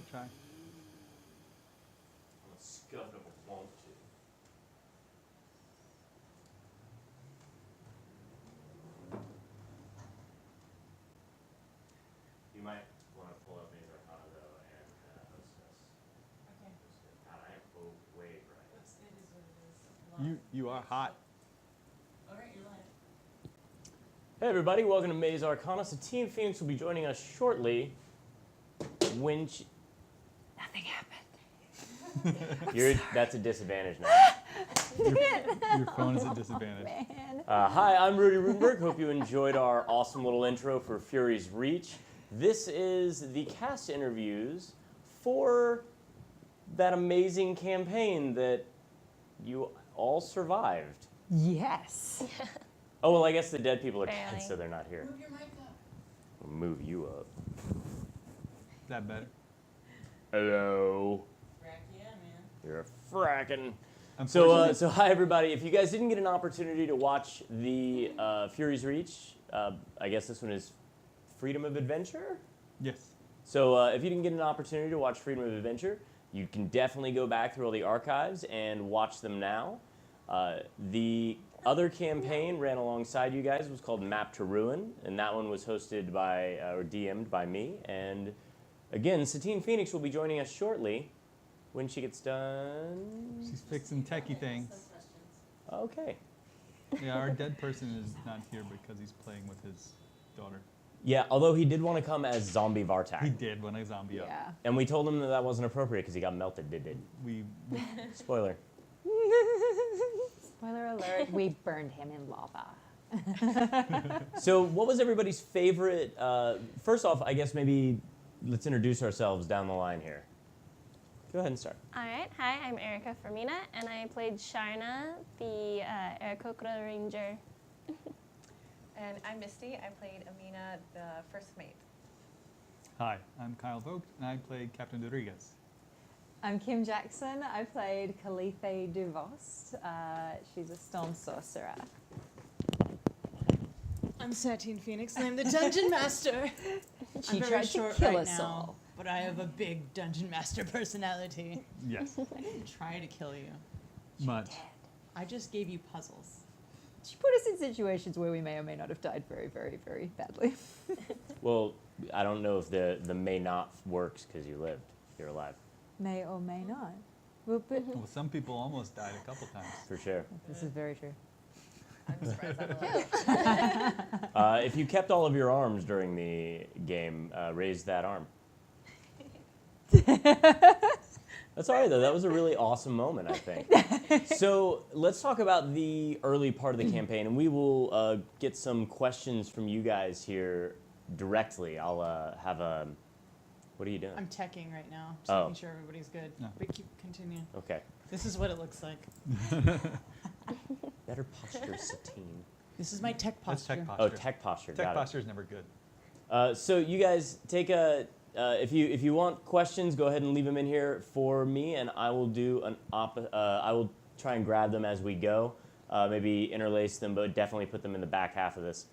would try. I'm a scuff if I want to. You might want to pull up Maze Arcana though and host us. Okay. God, I am way bright. It is what it is. You are hot. All right, you're live. Hey everybody, welcome to Maze Arcana. So Team Phoenix will be joining us shortly. When Nothing happened. that's a disadvantage now. Your phone is a disadvantage. Man. Hi, I'm Rudy Rudenberg. Hope you enjoyed our awesome little intro for Fury's Reach. This is the cast interviews for that amazing campaign that you all survived. Yes. Oh, well, I guess the dead people are dead, Barely. so they're not here. Move your mic up. We'll move you up. Is that better? Hello. Rack, yeah, man. You're a frackin'. Unfortunately- So hi everybody. If you guys didn't get an opportunity to watch the Fury's Reach, I guess this one is Freedom of Adventure. Yes. So if you didn't get an opportunity to watch Freedom of Adventure, you can definitely go back through all the archives and watch them now. The other campaign ran alongside you guys was called Map to Ruin, and that one was hosted by or DM'd by me. And again, Satine Phoenix will be joining us shortly when she gets done. She's fixing techie things. Okay. Yeah, our dead person is not here because he's playing with his daughter. Yeah, although he did want to come as Zombie Vartak. He did when a zombie up. Yeah. And we told him that that wasn't appropriate because he got melted, did. We Spoiler. Spoiler alert, we burned him in lava. So what was everybody's favorite, first off, I guess maybe let's introduce ourselves down the line here. Go ahead and start. All right. Hi, I'm Erica Fermina, and I played Sharna, the Aarakocra Ranger. And I'm Misty. I played Amina, the first mate. Hi, I'm Kyle Vogt, and I played Captain Rodriguez. I'm Kim Jackson. I played Calithe Duvost. She's a stone sorcerer. I'm Satine Phoenix, and I'm the Dungeon Master. She I'm very tried to short kill right us now, all. but I have a big Dungeon Master personality. Yes. I didn't try to kill you. Much. I just gave you puzzles. She put us in situations where we may or may not have died very, very, very badly. Well, I don't know if the may not works because you lived. You're alive. May or may not. Well, but Well, some people almost died a couple times. For sure. this is very true. I'm surprised I'm alive. If you kept all of your arms during the game, raise that arm. That's all right, though. That was a really awesome moment, I think. So let's talk about the early part of the campaign, and we will get some questions from you guys here directly. I'll have a... What are you doing? I'm teching right now, just Oh. making sure everybody's good. No. But continue. Okay. This is what it looks like. Better posture, Satine. This is my tech That's posture. tech posture. Oh, tech posture. Tech Got posture is never good. it. So you guys take a... if you want questions, go ahead and leave them in here for me, and I will do I will try and grab them as we go. Maybe interlace them, but definitely put them in the back half of this.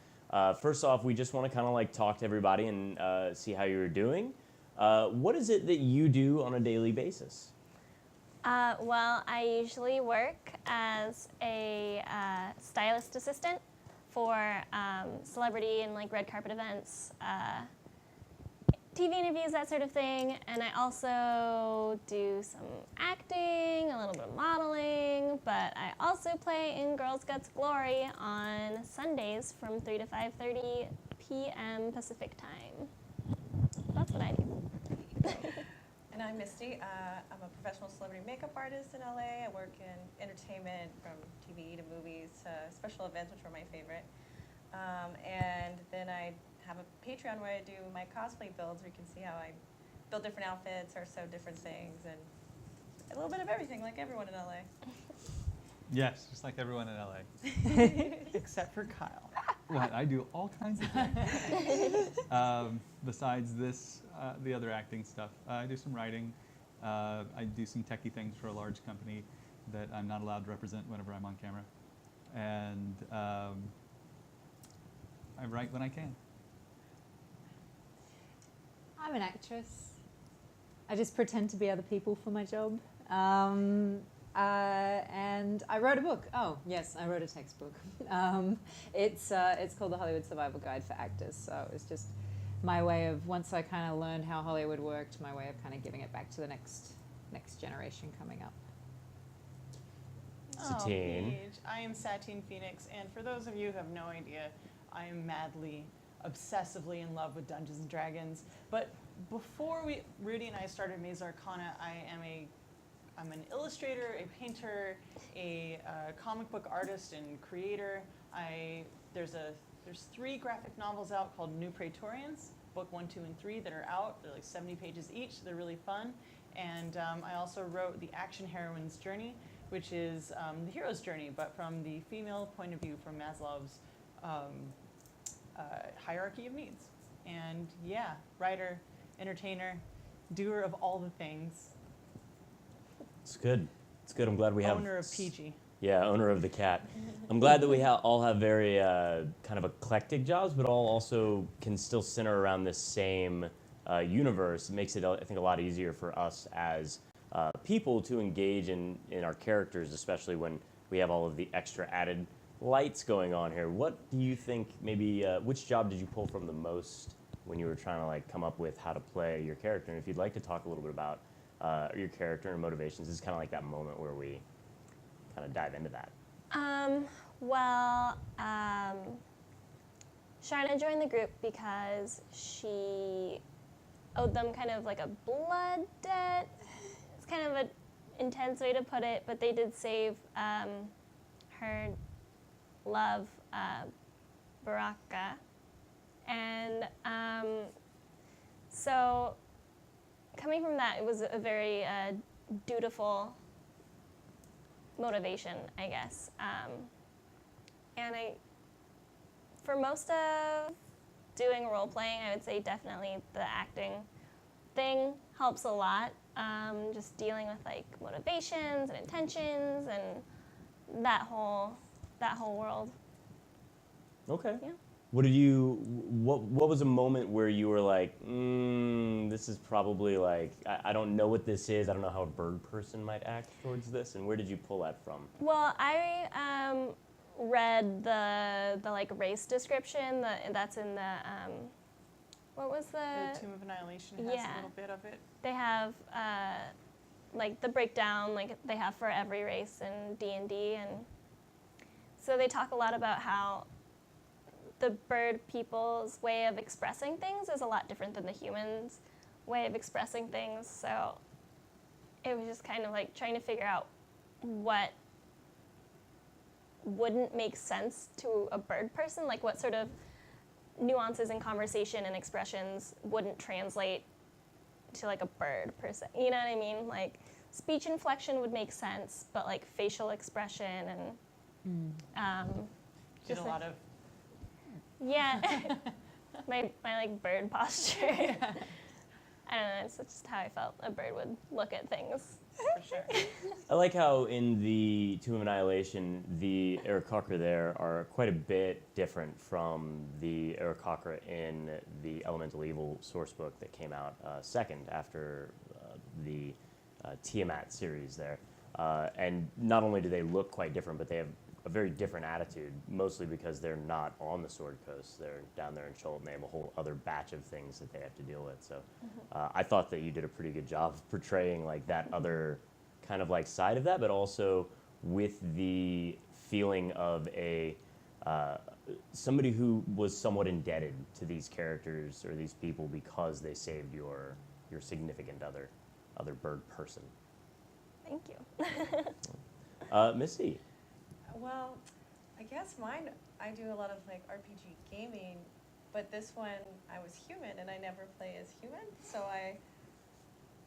First off, we just want to kind of like talk to everybody and see how you're doing. What is it that you do on a daily basis? Well, I usually work as a stylist assistant for celebrity and like red carpet events, TV interviews, that sort of thing. And I also do some acting, a little bit of modeling, but I also play in Girl Scouts Glory on Sundays from 3 to 5:30 p.m. Pacific time. That's what I do. And I'm Misty. I'm a professional celebrity makeup artist in LA. I work in entertainment, from TV to movies to special events, which are my favorite. And then I have a Patreon where I do my cosplay builds, where you can see how I build different outfits or sew different things, and a little bit of everything, like everyone in LA. Yes, just like everyone in LA. Except for Kyle. What? I do all kinds of things. Besides this, the other acting stuff, I do some writing. I do some techie things for a large company that I'm not allowed to represent whenever I'm on camera. And I write when I can. I'm an actress. I just pretend to be other people for my job. And I wrote a book. Oh, yes, I wrote a textbook. It's called The Hollywood Survival Guide for Actors. So it was just my way of, once I kind of learned how Hollywood worked, my way of kind of giving it back to the next generation coming up. Satine. Paige. I am Satine Phoenix, and for those of you who have no idea, I am madly, obsessively in love with Dungeons and Dragons. But before Rudy and I started Maze Arcana, I'm an illustrator, a painter, a comic book artist and creator. There's 3 graphic novels out called New Praetorians, book 1, 2, and 3 that are out. They're like 70 pages each. They're really fun. And I also wrote The Action Heroine's Journey, which is the hero's journey, but from the female point of view, from Maslow's hierarchy of needs. And yeah, writer, entertainer, doer of all the things. It's good. It's good. I'm glad we have Owner of PG. Yeah, owner of the cat. I'm glad that we all have very kind of eclectic jobs, but all also can still center around this same universe. It makes it, I think, a lot easier for us as people to engage in our characters, especially when we have all of the extra added lights going on here. What do you think, maybe, which job did you pull from the most when you were trying to like come up with how to play your character? And if you'd like to talk a little bit about your character and motivations, this is kind of like that moment where we kind of dive into that. Sharna joined the group because she owed them kind of like a blood debt. It's kind of an intense way to put it, but they did save her love, Baraka. And so coming from that, it was a very dutiful motivation, I guess. And for most of doing role-playing, I would say definitely the acting thing helps a lot. Just dealing with like motivations and intentions and that whole world. Okay. Yeah. What was a moment where you were like, this is probably like, I don't know what this is. I don't know how a bird person might act towards this. And where did you pull that from? Well, I read the like race description that's in the what was The Tomb of Annihilation has Yeah. a little bit of it. they have like the breakdown like they have for every race in D&D, and so they talk a lot about how the bird people's way of expressing things is a lot different than the humans' way of expressing things. So it was just kind of like trying to figure out what wouldn't make sense to a bird person, like what sort of nuances in conversation and expressions wouldn't translate to like a bird person. You know what I mean? Like speech inflection would make sense, but like facial expression and Did just a like- lot of yeah, my like bird posture. I don't know. It's just how I felt a bird would look at things. for sure. I like how in the Tomb of Annihilation, the Aarakocra there are quite a bit different from the Aarakocra in the Elemental Evil source book that came out second after the Tiamat series there. And not only do they look quite different, but they have a very different attitude, mostly because they're not on the Sword Coast. They're down there in Chult, and they have a whole other batch of things that they have to deal with. So I thought that you did a pretty good job of portraying like that other kind of like side of that, but also with the feeling of a somebody who was somewhat indebted to these characters or these people because they saved your significant other bird person. Thank you. Missy. Well, I guess mine, I do a lot of like RPG gaming, but this one I was human and I never play as human,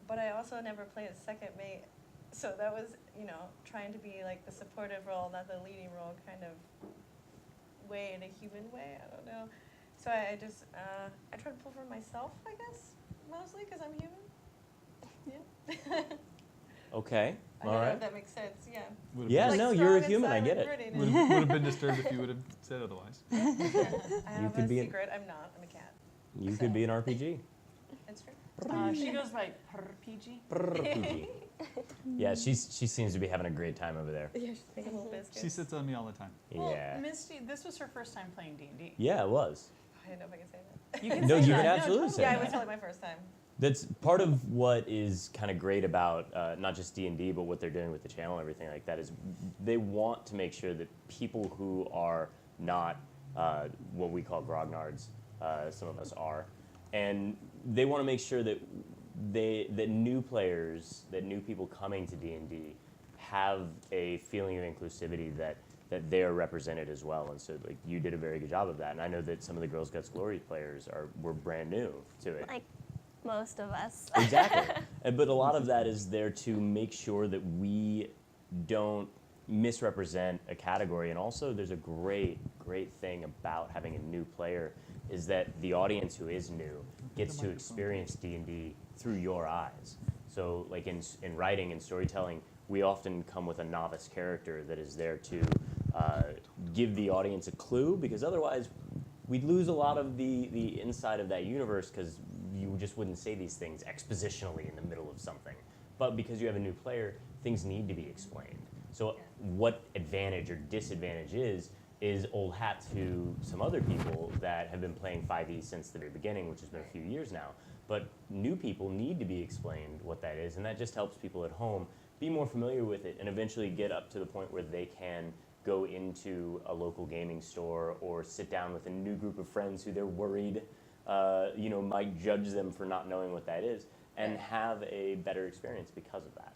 but I also never play as second mate. So that was, trying to be like the supportive role, not the leading role kind of way, in a human way, I don't know. So I just, I try to pull for myself, I guess, mostly because I'm human. Yeah. Okay. I All don't know right. if that makes sense, yeah. Would have Yeah, been, no, Like you're a strong and human, I get silent it. British. would have been disturbed if you would have said otherwise. I have could a be secret, I'm not, I'm a cat. You could be an RPG. It's true. She goes by PG. PG. Yeah, she seems to be having a great time over there. Yeah, she's making little biscuits. She sits on me all the time. Well, Yeah. Misty, this was her first time playing D&D. Yeah, it was. I don't know if I can say that. You can No, say you that. can No, absolutely totally. say Yeah, that. it was totally my first time. That's part of what is kind of great about not just D&D, but what they're doing with the channel and everything like that is they want to make sure that people who are not what we call grognards, some of us are, and they want to make sure that that new players, that new people coming to D&D have a feeling of inclusivity that they are represented as well. And so like you did a very good job of that. And I know that some of the Girls Guts Glory players were brand new to it. Like most of us. Exactly. But a lot of that is there to make sure that we don't misrepresent a category. And also there's a great thing about having a new player is that the audience who is new gets to experience D&D through your eyes. So like in writing and storytelling, we often come with a novice character that is there to give the audience a clue, because otherwise we'd lose a lot of the inside of that universe, because you just wouldn't say these things expositionally in the middle of something. But because you have a new player, things need to be explained. So what advantage or disadvantage is old hat to some other people that have been playing 5e since the very beginning, which has been a few years now. But new people need to be explained what that is, and that just helps people at home be more familiar with it and eventually get up to the point where they can go into a local gaming store or sit down with a new group of friends who they're worried might judge them for not knowing what that is, and have a better experience because of that.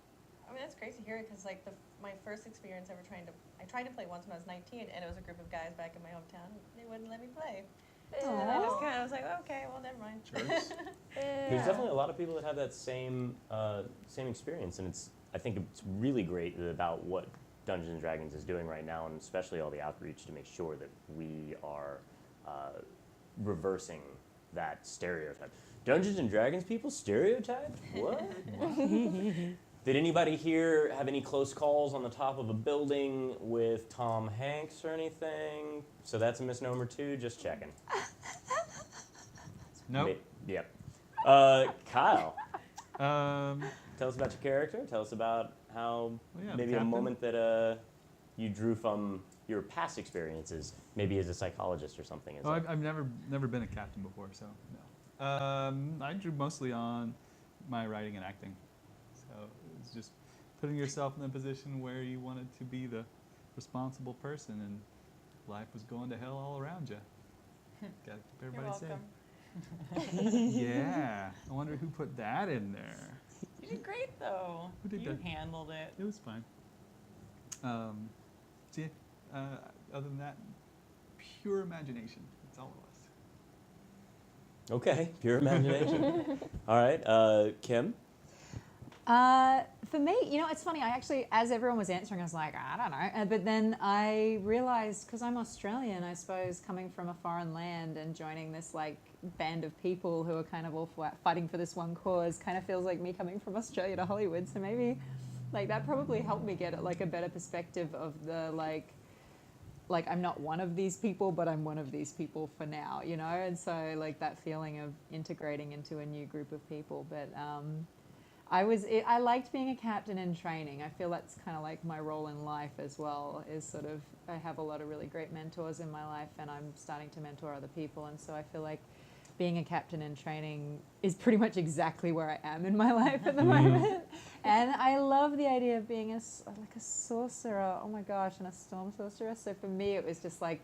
I mean, that's great to hear, because like my first experience ever I tried to play once when I was 19, and it was a group of guys back in my hometown. They wouldn't let me play. And I just kind of was like, okay, well, never mind. Jerks. There's definitely a lot of people that have that same experience, and I think it's really great about what Dungeons and Dragons is doing right now, and especially all the outreach to make sure that we are reversing that stereotype. Dungeons and Dragons people stereotype? What? Did anybody here have any close calls on the top of a building with Tom Hanks or anything? So that's a misnomer too, just checking. Nope. Yep. Kyle, Um, tell us about your character. Tell us about how Well, yeah, maybe a captain. moment that you drew from your past experiences, maybe as a psychologist or something. Is oh, it? I've never been a captain before, so no. I drew mostly on my writing and acting. So it's just putting yourself in a position where you wanted to be the responsible person, and life was going to hell all around you. Gotta keep You're everybody safe. welcome. Yeah. I wonder who put that in there. You did great, though. Who did You that? handled it. It was fine. So yeah, other than that, pure imagination. That's all it was. Okay, pure imagination. All right, Kim. For me, it's funny. I actually, as everyone was answering, I was like, I don't know. But then I realized, because I'm Australian, I suppose, coming from a foreign land and joining this like band of people who are kind of all fighting for this one cause, kind of feels like me coming from Australia to Hollywood. So maybe, like, that probably helped me get like a better perspective of the like I'm not one of these people, but I'm one of these people for now, And so like that feeling of integrating into a new group of people, but. I liked being a captain in training. I feel that's kind of like my role in life as well, is sort of, I have a lot of really great mentors in my life, and I'm starting to mentor other people. And so I feel like being a captain in training is pretty much exactly where I am in my life at the moment. And I love the idea of being a sorcerer. Oh my gosh, and a storm sorcerer. So for me, it was just like,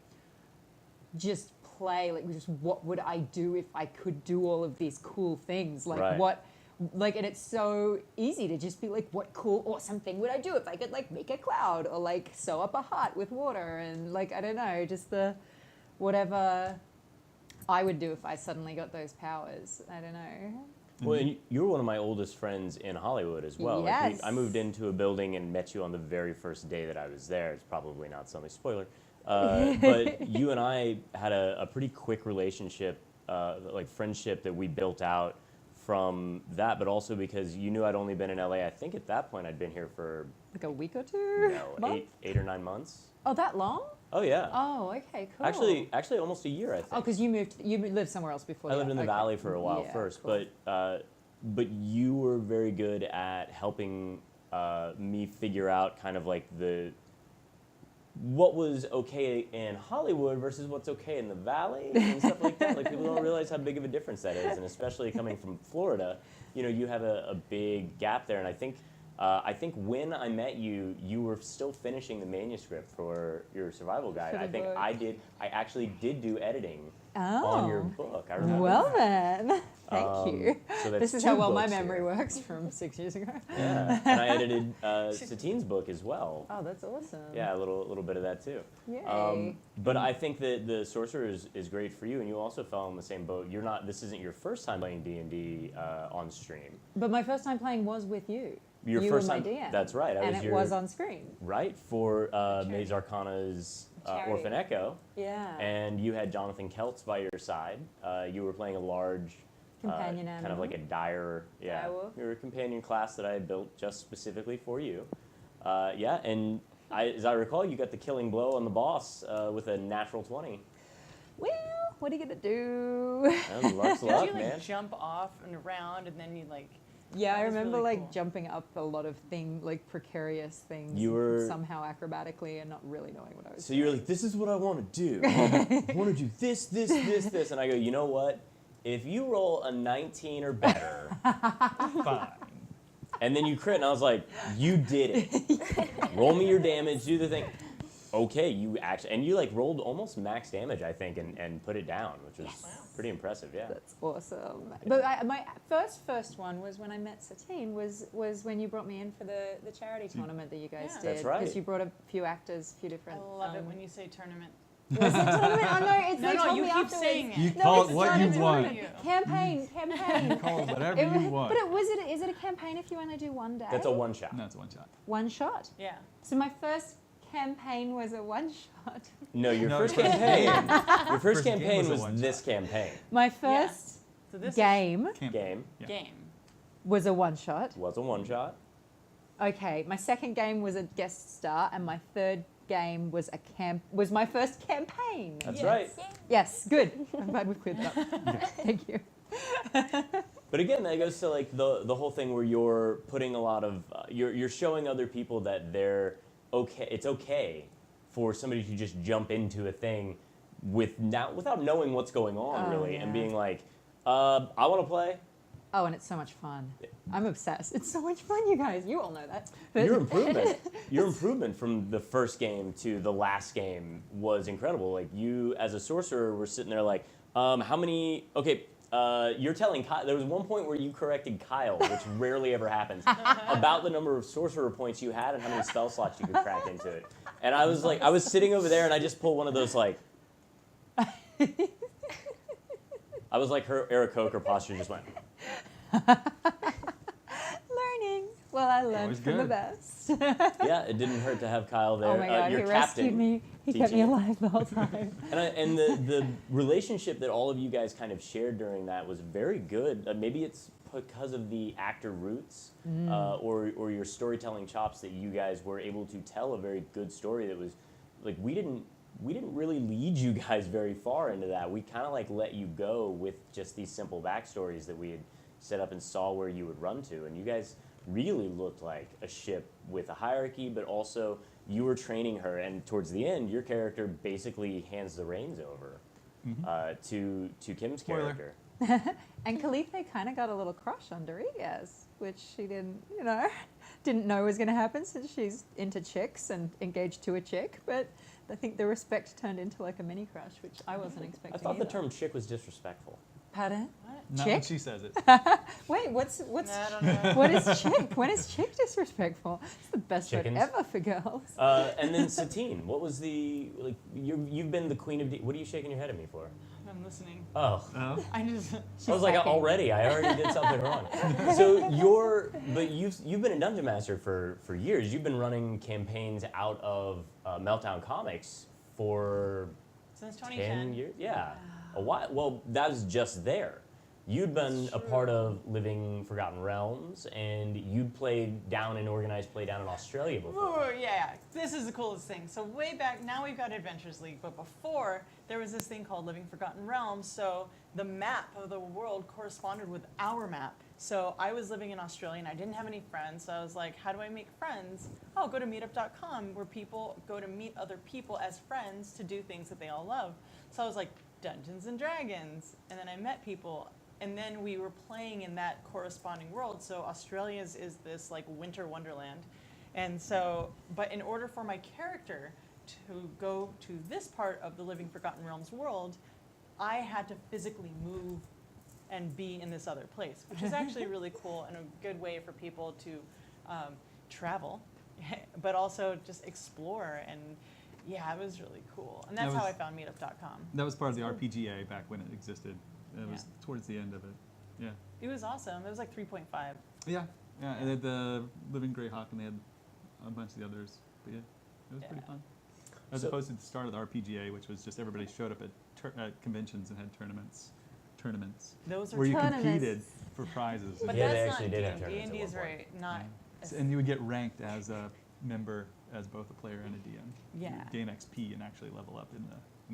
just play, like just what would I do if I could do all of these cool things? Like Right. And it's so easy to just be like, what cool, awesome thing would I do if I could like make a cloud or like sew up a heart with water, and like, I don't know, just the whatever I would do if I suddenly got those powers. I don't know. Well, and you're one of my oldest friends in Hollywood as well. Like, Yes. I moved into a building and met you on the very first day that I was there. It's probably not something spoiler. But you and I had a pretty quick relationship, like friendship that we built out from that, but also because you knew I'd only been in LA. I think at that point I'd been here for Like a week or two? no, eight or 9 months. Oh, that long? Oh yeah. Oh, okay, cool. Actually almost a year, I think. Oh, because you lived somewhere else before. I lived in the Okay. valley for a while Yeah, first, cool. but but you were very good at helping me figure out kind of like what was okay in Hollywood versus what's okay in the Valley and stuff like that. Like people don't realize how big of a difference that is, and especially coming from Florida, you know, you have a big gap there. And I think when I met you, you were still finishing the manuscript for your survival guide. For the I think book. I actually did do editing Oh. on your book. I remember. Well that. then, thank you. So that's This is 2 how well my books memory here. works from 6 years ago. Yeah, and I edited Satine's book as well. Oh, that's awesome. Yeah, a little bit of that too. Yay. But I think that the Sorcerer is great for you, and you also fell in the same boat. This isn't your first time playing D&D on stream. But my first time playing was with you. Your you first were my time. DM. That's right. And it was on screen. right for Maze Arcana's Charity. Orphan Echo, Yeah. and you had Jonathan Keltz by your side. You were playing a large. Companion kind animal. of like a dire, yeah. Direwolf. You were a companion class that I had built just specifically for you. Yeah, and as I recall, you got the killing blow on the boss with a natural 20. Well, what are you gonna do? And luck's Did luck, you like man. jump off and around and then you like? Yeah, I That was remember really like cool. jumping up a lot of precarious things. You were- somehow acrobatically and not really knowing what I was So doing. you were like, this is what I want to do. I want to do this, this, this. And I go, you know what? If you roll a 19 or better, Fine. and then you crit, and I was like, you did it. Roll me your damage, do the thing. Okay, you actually, and you like rolled almost max damage, I think, and put it down, which was pretty impressive, yeah. That's awesome. But my first one was when I met Satine, was when you brought me in for the charity tournament that you guys Yeah. did. That's right. Because you brought a few actors, a few I different. love it when you say tournament. Was it tournament? Oh no, it's they No, told you me keep afterwards. saying it. You No, call it's it what not you a want. tournament. Campaign. Call it whatever It was- you want. But is it a campaign if you only do one day? That's a one shot. No, it's one shot. One shot. Yeah. So my first campaign was a one shot. No, your No, first your first campaign. Your first First game campaign was a was one this shot. campaign. My first So this game Game Yeah. game. was a one shot. was a one shot. Okay, my second game was a guest star, and my third game was my first campaign. That's Yes. right. Yes, good. I'm glad we've cleared that up. Thank you. But again, that goes to like the whole thing where you're putting a lot of you're showing other people that they're okay. It's okay for somebody to just jump into a thing without knowing what's going on Oh, really, yeah. and being like, I want to play. Oh, and it's so much fun. I'm obsessed. It's so much fun, you guys. You all know that. But Your improvement from the first game to the last game was incredible. Like you, as a sorcerer, were sitting there like, how many? Okay, you're telling Kyle. There was one point where you corrected Kyle, which rarely ever happens, about the number of sorcerer points you had and how many spell slots you could crack into it. And I was like, I was sitting over there and I just pulled one of those like. I was like her Eric Coker posture just went. learning. Well, I learned Always from the good. best. Yeah, it didn't hurt to have Kyle there. Oh my God, your he captain. rescued me. He kept me teaching you. alive the whole time. And the relationship that all of you guys kind of shared during that was very good. Maybe it's because of the actor roots or your storytelling chops that you guys were able to tell a very good story that was like we didn't really lead you guys very far into that. We kind of like let you go with just these simple backstories that we had set up and saw where you would run to, and you guys really looked like a ship with a hierarchy, but also you were training her, and towards the end, your character basically hands the reins over to Kim's Spoiler. character. And Khalife kind of got a little crush on Dorigas, which she didn't know was going to happen since she's into chicks and engaged to a chick. But I think the respect turned into like a mini crush, which I wasn't expecting. I thought the either. term chick was disrespectful. Pardon? What? Not when Chick? she says it. Wait, what's No, I don't know. what is chick? When is chick disrespectful? It's the best Chickens. word ever for girls. And then Satine, what was the like? You've been the queen of. What are you shaking your head at me for? I'm listening. Oh. Oh. I just. I was like, hacking. already, I already did something wrong. So you've been a dungeon master for years. You've been running campaigns out of Meltdown Comics for Since 10 2010. years. Yeah, a while. Well, that was just there. you'd been a True. part of Living Forgotten Realms, and you'd played down in organized play down in Australia before. Oh, yeah, this is the coolest thing. So way back, now we've got Adventures League, but before, there was this thing called Living Forgotten Realms, so the map of the world corresponded with our map. So I was living in Australia, and I didn't have any friends, so I was like, how do I make friends? Oh, go to meetup.com, where people go to meet other people as friends to do things that they all love. So I was like, Dungeons and Dragons, and then I met people, and then we were playing in that corresponding world. So Australia's is this like winter wonderland. And so, but in order for my character to go to this part of the Living Forgotten Realms world, I had to physically move and be in this other place, which is actually really cool and a good way for people to travel, but also just explore. And yeah, it was really cool. And that's how I found meetup.com. That was part of the RPGA back when it existed. It was Yeah. towards the end of it. Yeah. It was awesome. It was like 3.5. Yeah. Yeah. And they had the Living Greyhawk, and they had a bunch of the others. But yeah, it was pretty Yeah. fun. As So- opposed to the start of the RPGA, which was just everybody showed up at conventions and had tournaments. Those are Where you Tournaments. competed for prizes. But Yeah, they that's actually not did have D&D. tournaments at D&D is one very not. Yeah. And you would get ranked as a member, as both a player and a DM. Yeah. You would gain XP and actually level up in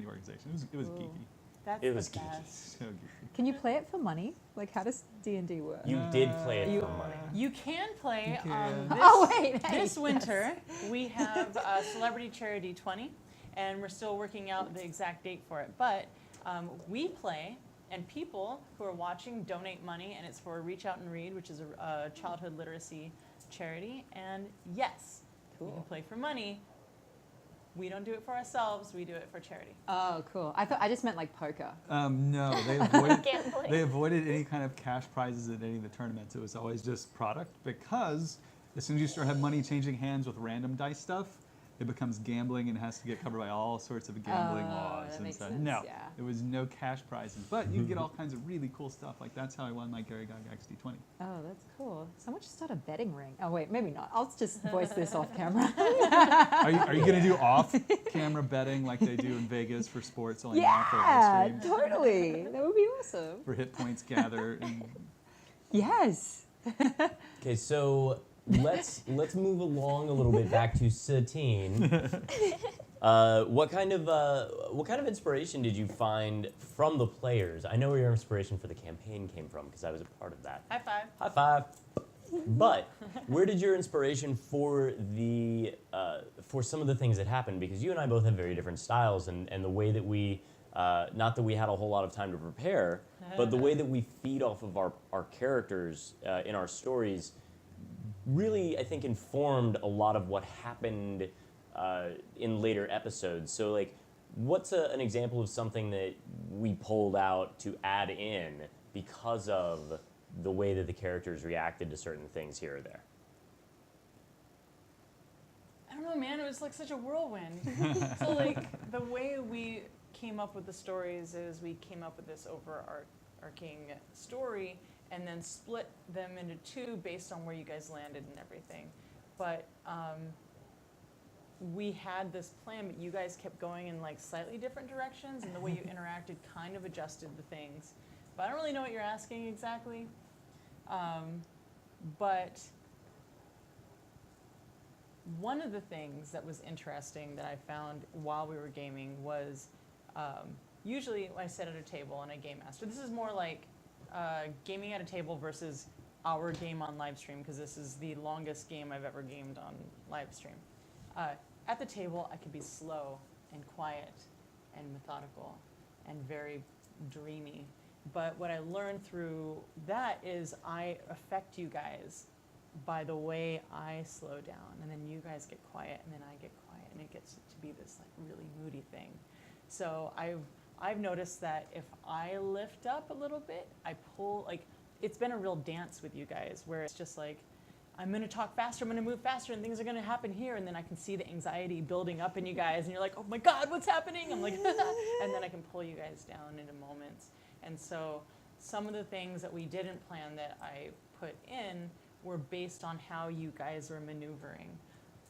the organization. It was Cool. geeky. That's It was the geeky. best. So geeky. Can you play it for money? Like, how does D&D work? You did play it You- for money. You can play You can. this, Oh, wait, hey, this yes. winter. We have Celebrity Charity 20, and we're still working out the exact date for it. But we play, and people who are watching donate money, and it's for Reach Out and Read, which is a childhood literacy charity. And yes, we can Cool. play for money. We don't do it for ourselves. We do it for charity. Oh, cool. I just meant like poker. No, they avoided Gambling. they avoided any kind of cash prizes at any of the tournaments. It was always just product, because as soon as you start having money changing hands with random dice stuff, it becomes gambling and has to get covered by all sorts of gambling Oh, laws. that And makes so, sense, no, yeah. it was no cash prizes, but you get all kinds of really cool stuff. Like that's how I won my Gary Gygax D20. Oh, that's cool. Someone should start a betting ring. Oh, wait, maybe not. I'll just voice this off camera. Are you gonna do off-camera betting like they do in Vegas for sports only now for Yeah, live stream? totally. That would be awesome. For hit points gather and Yes. Okay, so let's move along a little bit back to Satine. What kind of inspiration did you find from the players? I know where your inspiration for the campaign came from because I was a part of that. High five. High five. But where did your inspiration for the for some of the things that happened? Because you and I both have very different styles, and the way that we not that we had a whole lot of time to prepare, but the way that we feed off of our characters in our stories really, I think, informed a lot of what happened in later episodes. So, like, what's an example of something that we pulled out to add in because of the way that the characters reacted to certain things here or there? I don't know, man. It was like such a whirlwind. So, like, the way we came up with the stories is we came up with this overarching story and then split them into two based on where you guys landed and everything. But we had this plan, but you guys kept going in like slightly different directions, and the way you interacted kind of adjusted the things. But I don't really know what you're asking exactly. But one of the things that was interesting that I found while we were gaming was usually I sit at a table and I game master. This is more like gaming at a table versus our game on live stream, because this is the longest game I've ever gamed on live stream. At the table, I could be slow and quiet and methodical and very dreamy. But what I learned through that is I affect you guys by the way I slow down, and then you guys get quiet, and then I get quiet, and it gets to be this like really moody thing. So I've noticed that if I lift up a little bit, I pull, like, it's been a real dance with you guys where it's just like, I'm gonna talk faster, I'm gonna move faster, and things are gonna happen here, and then I can see the anxiety building up in you guys, and you're like, oh my God, what's happening? I'm like, and then I can pull you guys down into moments. And so some of the things that we didn't plan that I put in were based on how you guys were maneuvering.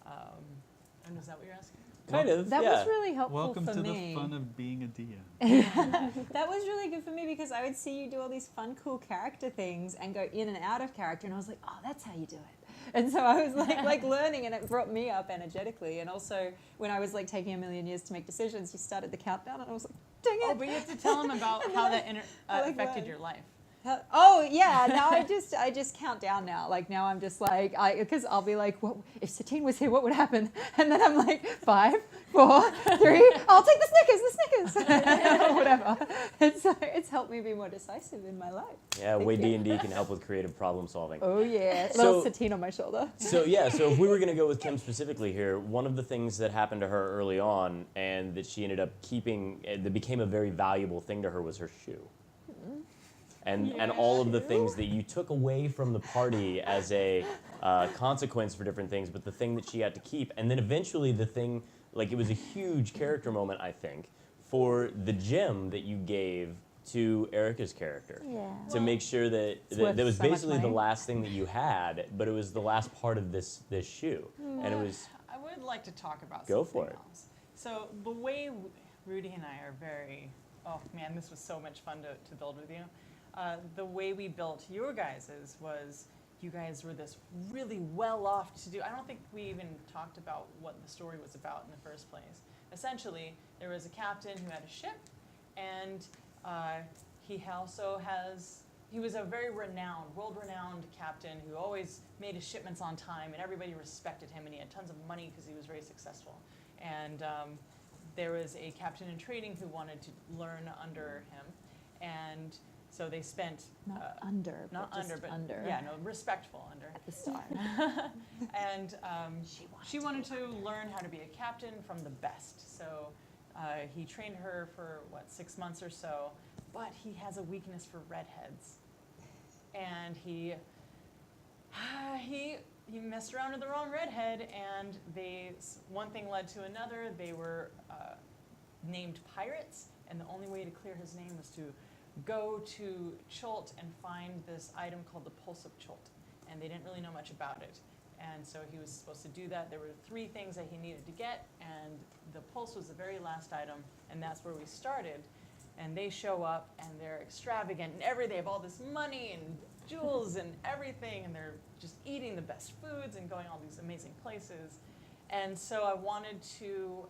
And is that what you're asking? Kind of, That yeah. was really helpful Welcome for to me. the fun of being a DM. That was really good for me because I would see you do all these fun, cool character things and go in and out of character, and I was like, oh, that's how you do it. And so I was like learning, and it brought me up energetically. And also, when I was like taking a million years to make decisions, you started the countdown, and I was like, dang it. Oh, but you have to tell them about how that affected learned. your life. Oh yeah, now I just count down now. Like now I'm just like because I'll be like, what if Satine was here? What would happen? And then I'm like 5, 4, 3. I'll take the Snickers, or whatever. It's helped me be more decisive in my life. Yeah, Thank way you. D&D can help with creative problem solving. Oh yeah, So- little Satine on my shoulder. So if we were going to go with Kim specifically here, one of the things that happened to her early on and that she ended up keeping, that became a very valuable thing to her was her shoe. And all of the things that you took away from the party as a consequence for different things, but the thing that she had to keep. And then eventually the thing, like it was a huge character moment, I think, for the gem that you gave to Erica's character. Yeah. To make sure that worth that was so much basically the money. last thing that you had, but it was the last part of this shoe. And it was, I would like to talk about Go something for it. else. So the way Rudy and I are very, oh man, this was so much fun to build with you. The way we built your guys's was you guys were this really well-off to do. I don't think we even talked about what the story was about in the first place. Essentially, there was a captain who had a ship, and he was a very renowned, world-renowned captain who always made his shipments on time, and everybody respected him, and he had tons of money because he was very successful. And there was a captain in training who wanted to learn under him, and so they spent Not under, not but just under, but under. yeah, no, respectful under. At the start. And she wanted to learn how to be a captain from the best. So he trained her for 6 months or so. But he has a weakness for redheads, and he messed around with the wrong redhead, and one thing led to another. They were named pirates, and the only way to clear his name was to go to Chult and find this item called the Pulse of Chult, and they didn't really know much about it. And so he was supposed to do that. There were 3 things that he needed to get, and the pulse was the very last item, and that's where we started. And they show up, and they're extravagant, and they have all this money and jewels and everything, and they're just eating the best foods and going all these amazing places. And so I wanted to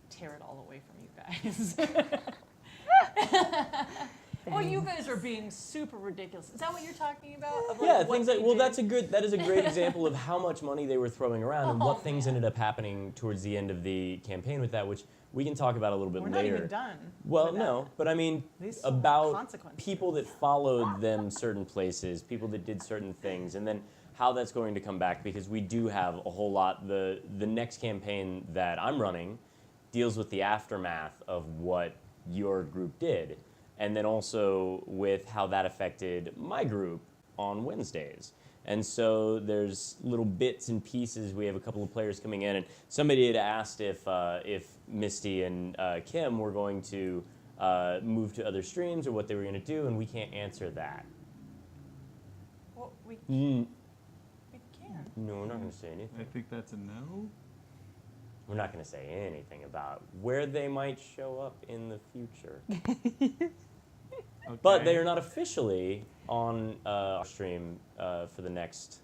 tear it all away from you guys. Well, you guys are being super ridiculous. Is that what you're talking about? Of yeah, what things they like, well, did? that is a great example of how much money they were throwing around and Oh, what things man. ended up happening towards the end of the campaign with that, which we can talk about a little bit We're later. not even done. Well, with no, but I mean These still have about consequences. people that followed them certain places, people that did certain things, and then how that's going to come back, because we do have a whole lot. The next campaign that I'm running deals with the aftermath of what your group did, and then also with how that affected my group on Wednesdays. And so there's little bits and pieces. We have a couple of players coming in, and somebody had asked if Misty and Kim were going to move to other streams or what they were going to do, and we can't answer that. Well, we Mm, can. no, we're not going to say anything. I think that's a no. We're not going to say anything about where they might show up in the future. Okay. But they are not officially on our stream for the next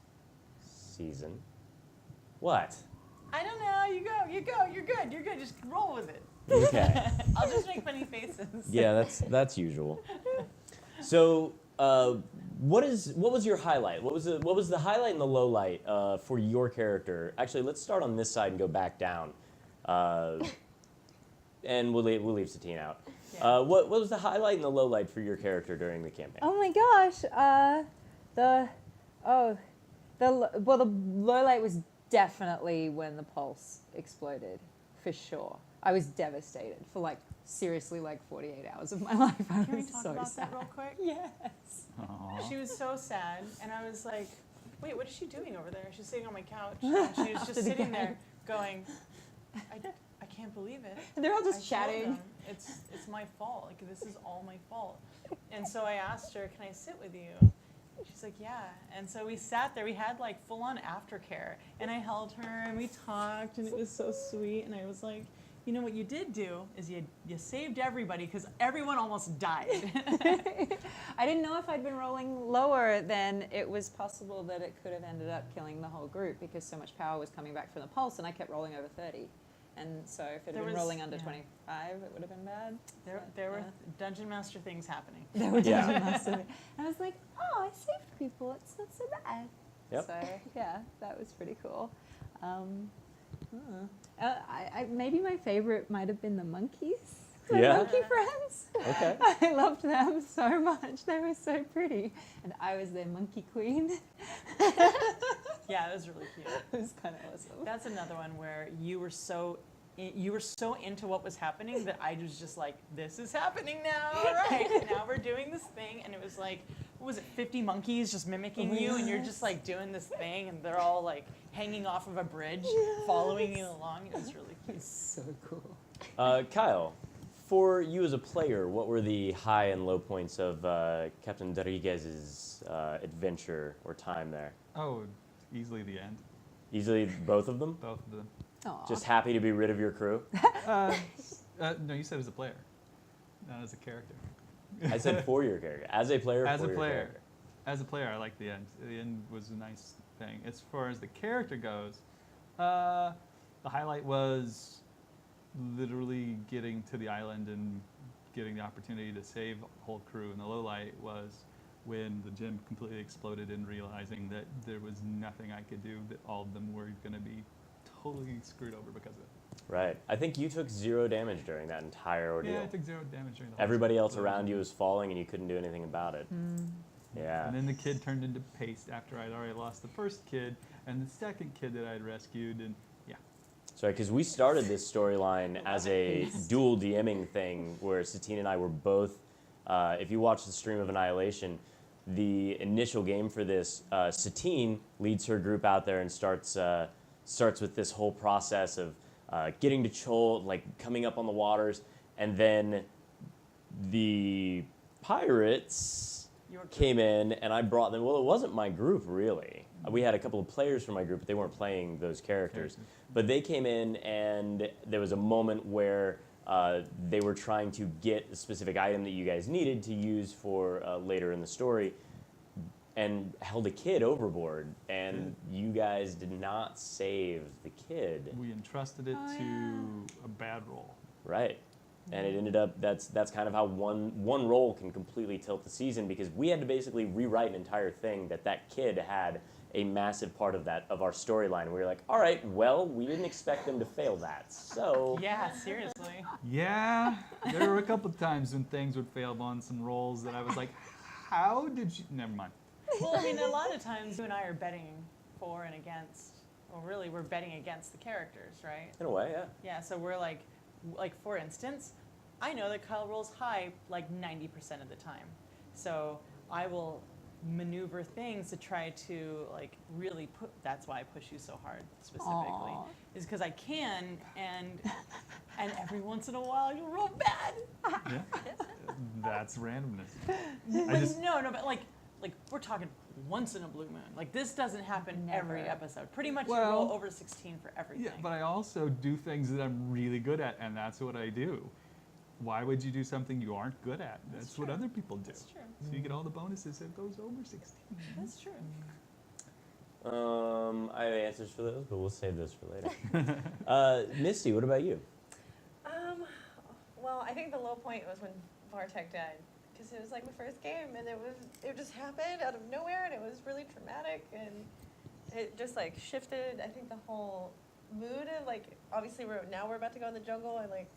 season. What? I don't know. You go. You're good. You're good. Just roll with it. Okay. I'll just make funny faces. Yeah, that's usual. So, what was your highlight? What was the highlight and the low light for your character? Actually, let's start on this side and go back down, and we'll leave Satine out. Yeah. What was the highlight and the low light for your character during the campaign? Oh my gosh. The low light was definitely when the pulse exploded, for sure. I was devastated for seriously 48 hours of my life. I Can we was talk so about sad. that real quick? Yes. Aw. She was so sad, and I was like, "Wait, what is she doing over there?" She's sitting on my couch, and she was just Did it sitting again. there, going, "I can't believe it." And they're all I just told chatting. them, It's my fault. This is all my fault. And so I asked her, "Can I sit with you?" She's like, yeah. And so we sat there. We had like full-on aftercare. And I held her and we talked and it was so sweet. And I was like, you know what you did do is you saved everybody because everyone almost died. I didn't know if I'd been rolling lower, then it was possible that it could have ended up killing the whole group because so much power was coming back from the pulse and I kept rolling over 30. And so if it had been rolling under 25, it would have been bad. There were Dungeon Master things happening. There were Dungeon Master things. And I was like, oh, I saved people. It's not so bad. Yep. So yeah, that was pretty cool. Maybe my favorite might have been the monkeys. My Yeah. monkey friends. Okay. I loved them so much. They were so pretty. And I was their monkey queen. Yeah, it was really cute. It was kind of awesome. That's another one where you were so into what was happening that I was just like, this is happening now, all right? Now we're doing this thing, and it was like, what was it, 50 monkeys just mimicking you, and you're just like doing this thing, and they're all like hanging off of a bridge, following you along. It was really cute. It's so cool. Kyle, for you as a player, what were the high and low points of Captain Rodriguez's adventure or time there? Oh, easily the end. Easily both of them? Both of them. Aw. Just happy to be rid of your crew? No, you said as a player, not as a character. I said for your character. As a player, As for a your player. character. As a player, I like the end. The end was a nice thing. As far as the character goes, the highlight was literally getting to the island and getting the opportunity to save a whole crew. And the low light was when the gym completely exploded and realizing that there was nothing I could do, that all of them were going to be totally screwed over because of it. Right. I think you took 0 damage during that entire ordeal. Yeah, I took 0 damage during the whole Everybody else thing. around you was falling and you couldn't do anything about it. Yeah. And then the kid turned into paste after I'd already lost the first kid and the second kid that I'd rescued, and yeah. Sorry, because we started this storyline as a dual DMing thing where Satine and I were both, if you watch the stream of Annihilation, the initial game for this, Satine leads her group out there and starts with this whole process of getting to Chol, like coming up on the waters, and then the pirates came in and I brought them. Well, it wasn't my group really. We had a couple of players from my group, but they weren't playing those characters. But they came in and there was a moment where they were trying to get a specific item that you guys needed to use for later in the story, and held a kid overboard, and you guys did not save the kid. We entrusted it to a bad roll. Right. And it ended up, that's kind of how one roll can completely tilt the season, because we had to basically rewrite an entire thing that kid had a massive part of our storyline. We were like, all right, well, we didn't expect them to fail that, so. Yeah, seriously. Yeah, there were a couple of times when things would fail on some rolls that I was like, how did you, never mind. Well, I mean, a lot of times you and I are betting for and against. Well, really, we're betting against the characters, right? In a way, yeah. Yeah, so we're like for instance, I know that Kyle rolls high like 90% of the time. So I will maneuver things to try to like really put, that's why I push you so hard specifically, is because I can, and every once in a while you'll roll bad. Yeah, that's randomness. But like we're talking once in a blue moon. Like this doesn't happen every episode. Pretty much you roll over 16 for everything. Yeah, but I also do things that I'm really good at, and that's what I do. Why would you do something you aren't good at? That's what other people do. That's true. So you get all the bonuses if it goes over 16. That's true. I have answers for those, but we'll save those for later. Misty, what about you? Well, I think the low point was when Bartek died, because it was like the first game, and it just happened out of nowhere, and it was really traumatic, and it just like shifted, I think, the whole mood of like, obviously we're about to go in the jungle, and like,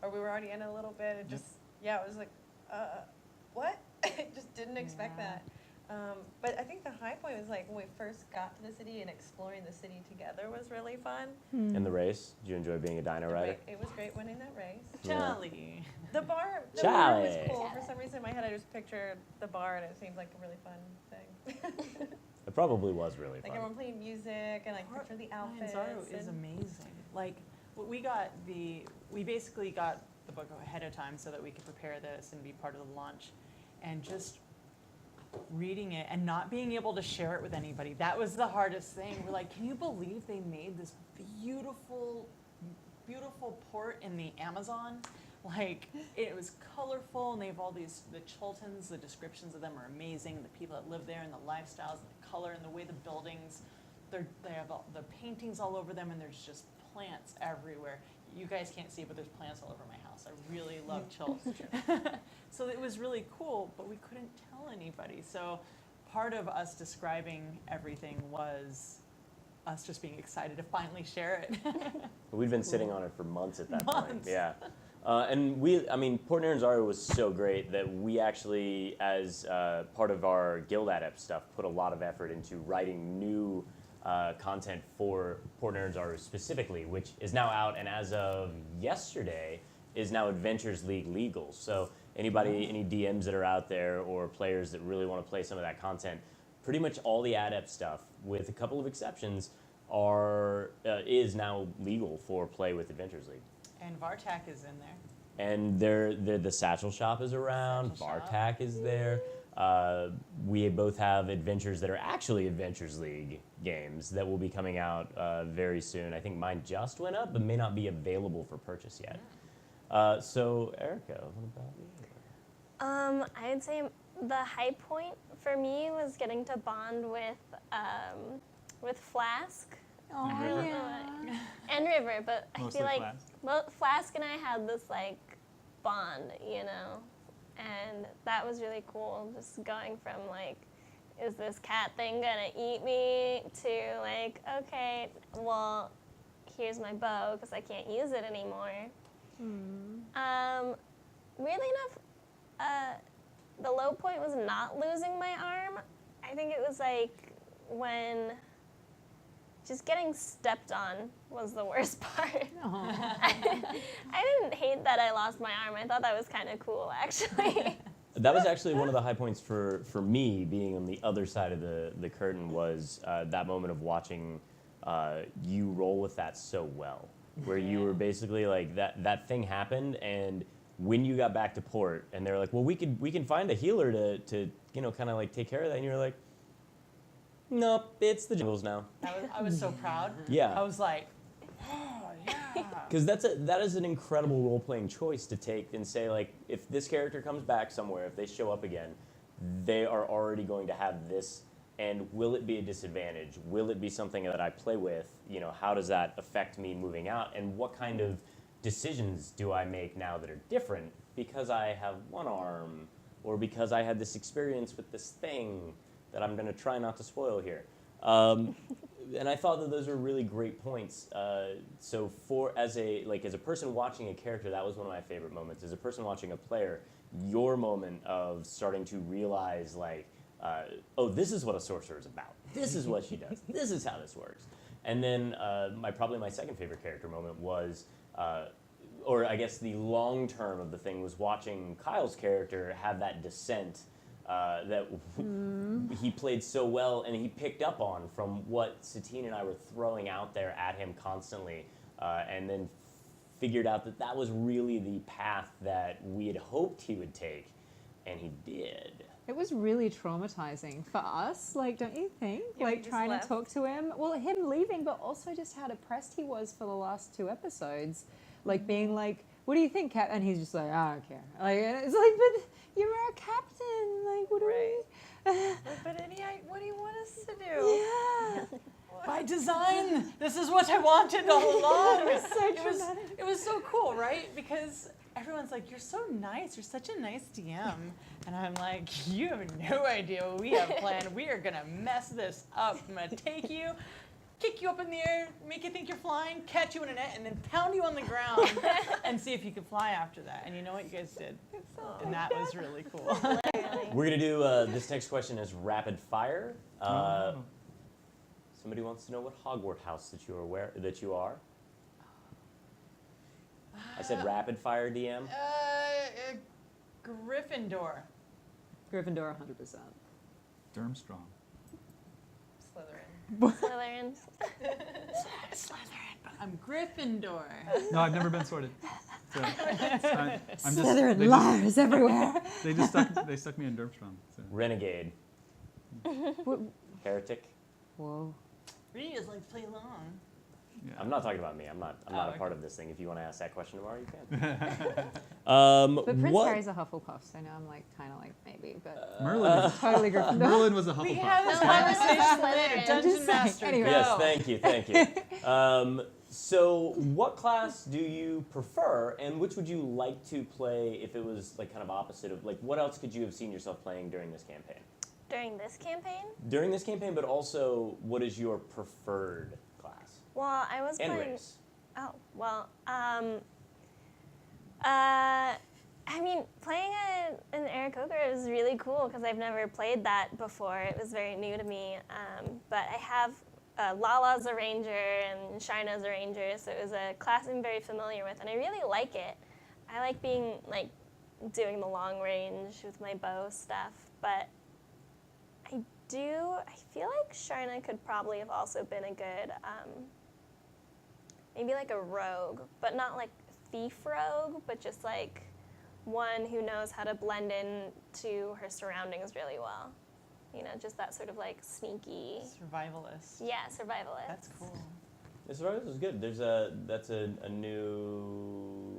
or we were already in it a little bit, it just, it was like, what? I just didn't expect that. But I think the high point was like when we first got to the city and exploring the city together was really fun. In the race, did you enjoy being a dino rider? It was great winning that race. Charlie. The bar was Charlie. cool. For some reason in my head I just pictured the bar and it seemed like a really fun thing. It probably was really Like fun. everyone playing music and like picture the outfits. Manzaro is amazing. Like we basically got the book ahead of time so that we could prepare this and be part of the launch, and just reading it and not being able to share it with anybody. That was the hardest thing. We're like, can you believe they made this beautiful, beautiful port in the Amazon? Like, it was colorful, and they have all the Chultons, the descriptions of them are amazing, the people that live there, and the lifestyles, and the color, and the way the buildings, they have all the paintings all over them, and there's just plants everywhere. You guys can't see, but there's plants all over my house. I really love Chult's. So it was really cool, but we couldn't tell anybody. So part of us describing everything was us just being excited to finally share it. We'd been sitting on it for months at that point. Months. Yeah. And Port Naranjaro was so great that we actually, as part of our Guild Adept stuff, put a lot of effort into writing new content for Port Naranjaro specifically, which is now out, and as of yesterday, is now Adventures League legal. So anybody, any DMs that are out there or players that really want to play some of that content, pretty much all the Adept stuff, with a couple of exceptions, is now legal for play with Adventures League. And Vartak is in there. And the Satchel Shop is around. Satchel Shop. Vartak is there. We both have adventures that are actually Adventures League games that will be coming out very soon. I think mine just went up, but may not be available for purchase yet. So, Erica, what about you? I'd say the high point for me was getting to bond with Flask. Oh, River. yeah. And River, but I Mostly feel like Flask. both Flask and I had this like bond, you know, and that was really cool. Just going from like, is this cat thing gonna eat me, to like, okay, well, here's my bow because I can't use it anymore. Weirdly enough, the low point was not losing my arm. I think it was like when just getting stepped on was the worst part. I didn't hate that I lost my arm. I thought that was kind of cool, actually. That was actually one of the high points for me, being on the other side of the curtain, was that moment of watching you roll with that so well, where you were basically like, that thing happened, and when you got back to port, and they're like, well, we can find a healer to kind of like take care of that, and you're like, nope, it's the jungles now. I was so proud. Yeah. I was like, oh, yeah. Because that is an incredible role-playing choice to take and say, like, if this character comes back somewhere, if they show up again, they are already going to have this, and will it be a disadvantage? Will it be something that I play with? How does that affect me moving out? And what kind of decisions do I make now that are different because I have one arm, or because I had this experience with this thing that I'm going to try not to spoil here. And I thought that those were really great points. So as a person watching a character, that was one of my favorite moments. As a person watching a player, your moment of starting to realize, like, oh, this is what a sorcerer is about. This is what she does. This is how this works. And then probably my second favorite character moment was, or I guess the long term of the thing, was watching Kyle's character have that descent that he played so well, and he picked up on from what Satine and I were throwing out there at him constantly, and then figured out that was really the path that we had hoped he would take, and he did. It was really traumatizing for us, like, don't you think? Yeah, like, we just trying left. to talk to him. Well, him leaving, but also just how depressed he was for the last 2 episodes. Like, being like, what do you think, Cap? And he's just like, I don't care. Like, and it's like, but you're our captain. Like, what do we... But what do you want us to do? Yeah. By design, this is what I wanted all along. It was so dramatic. It was so cool, right? Because everyone's like, you're so nice. You're such a nice DM. And I'm like, you have no idea what we have planned. We are going to mess this up. I'm going to take you, kick you up in the air, make you think you're flying, catch you in a net, and then pound you on the ground and see if you can fly after that. And you know what you guys did? And that was really cool. We're going to do this next question as rapid fire. Somebody wants to know what Hogwarts house that you are. I said rapid fire, DM. Gryffindor. Gryffindor, 100%. Durmstrong. Slytherin. Slytherin. Slytherin, but I'm Gryffindor. No, I've never been sorted. So, I'm just, Slytherin liars everywhere. they stuck me in Durmstrang. So. Renegade. Heretic. Whoa. Reedy just likes to play along. Yeah. I'm not talking about me. I'm not a okay. part of this thing. If you want to ask that question tomorrow, you can. But Prince what? Harry's a Hufflepuff, so now I'm like kind of like maybe, but Merlin, was, totally Gryffindor. Merlin was a We Hufflepuff. have this No, I was conversation Slytherin. later. I'm Dungeon just saying. Master, Anyway. go. Yes, thank you. So, what class do you prefer, and which would you like to play if it was like kind of opposite of like what else could you have seen yourself playing during this campaign? During this campaign? During this campaign, but also what is your preferred class Well, I was and playing. race? Oh, well, I mean, playing an Aarakocra is really cool because I've never played that before. It was very new to me. But I have Lala's a ranger and Shina's a ranger, so it was a class I'm very familiar with, and I really like it. I like being, like, doing the long range with my bow stuff, but I feel like Shina could probably have also been a good, maybe like a rogue, but not like thief rogue, but just like one who knows how to blend in to her surroundings really well. You know, just that sort of like sneaky, Survivalist. yeah, survivalist. That's cool. This is good. That's a new.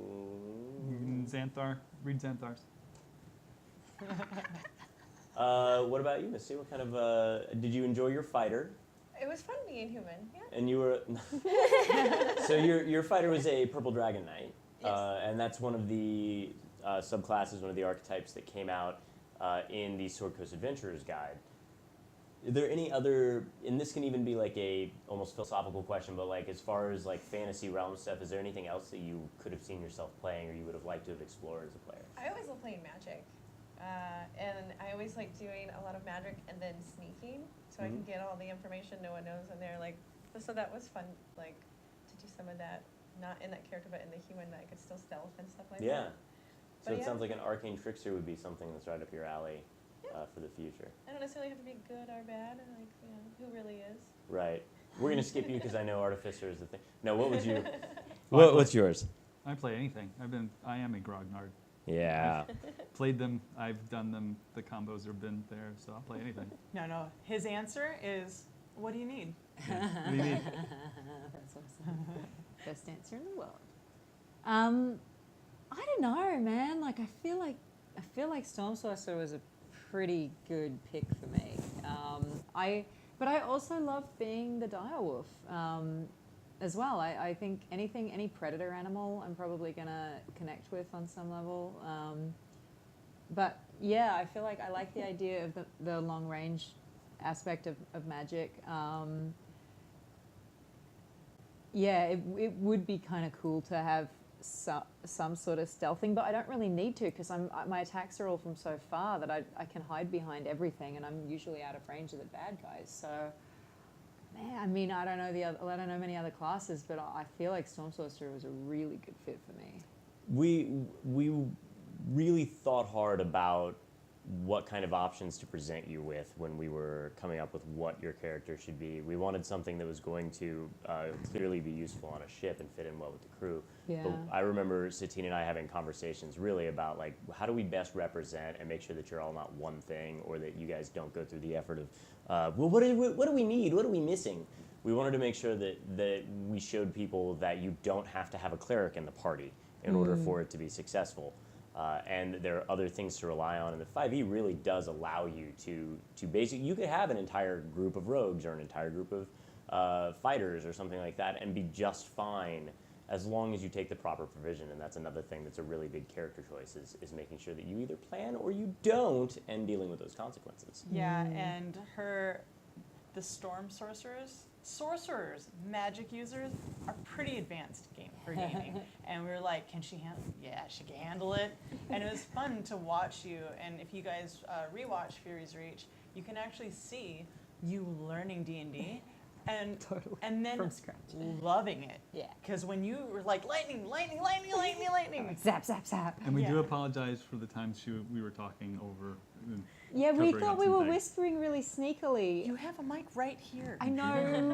Xanthar. Read Xanthars. What about you, Missy? What kind of did you enjoy your fighter? It was fun being human. Yeah. And you were so your fighter was a purple dragon knight, Yes. and that's one of the subclasses, one of the archetypes that came out in the Sword Coast Adventurers Guide. Are there any other? And this can even be like a almost philosophical question, but like as far as like fantasy realm stuff, is there anything else that you could have seen yourself playing, or you would have liked to have explored as a player? I always love playing Magic. And I always like doing a lot of magic and then sneaking, so I can get all the information no one knows, and they're like, so that was fun, like to do some of that, not in that character, but in the human, that I could still stealth and stuff like Yeah. that. So But it yeah. sounds like an arcane trickster would be something that's right up your alley for the future. I don't necessarily have to be good or bad, and like, you know, who really is. Right. We're gonna skip you because I know artificer is the thing. No, what would you? What's yours? I play anything. I am a grognard. Yeah. Played them. I've done them. The combos have been there, so I'll play anything. No. His answer is, what do you need? Yeah. What do you need? That's awesome. Best answer in the world. I don't know, man. Like I feel like Storm Sorcerer was a pretty good pick for me. But I also love being the direwolf as well. I think any predator animal, I'm probably gonna connect with on some level. But yeah, I feel like I like the idea of the long range aspect of magic. Yeah, it would be kind of cool to have some sort of stealthing, but I don't really need to because my attacks are all from so far that I can hide behind everything, and I'm usually out of range of the bad guys. So, man, I mean, I don't know many other classes, but I feel like Storm Sorcerer was a really good fit for me. We really thought hard about what kind of options to present you with when we were coming up with what your character should be. We wanted something that was going to clearly be useful on a ship and fit in well with the crew. Yeah. But I remember Satine and I having conversations really about like how do we best represent and make sure that you're all not one thing, or that you guys don't go through the effort of well, what do we need? What are we missing? We wanted to make sure that we showed people that you don't have to have a cleric in the party in order for it to be successful. And there are other things to rely on, and the 5e really does allow you to basically, you could have an entire group of rogues or an entire group of fighters or something like that and be just fine as long as you take the proper provision. And that's another thing that's a really big character choice is making sure that you either plan or you don't, and dealing with those consequences. Yeah, and the Storm Sorcerers, magic users are pretty advanced for gaming. And we were like, can she handle it? Yeah, she can handle it. And it was fun to watch you. And if you guys rewatch Fury's Reach, you can actually see you learning D&D and Totally. and then From scratch. loving it. Yeah. Because when you were like, lightning, Zap, zap, zap. And we do Yeah. apologize for the times we were talking over. Yeah, we covering thought up we some were things. whispering really sneakily. You have a mic right here. I know.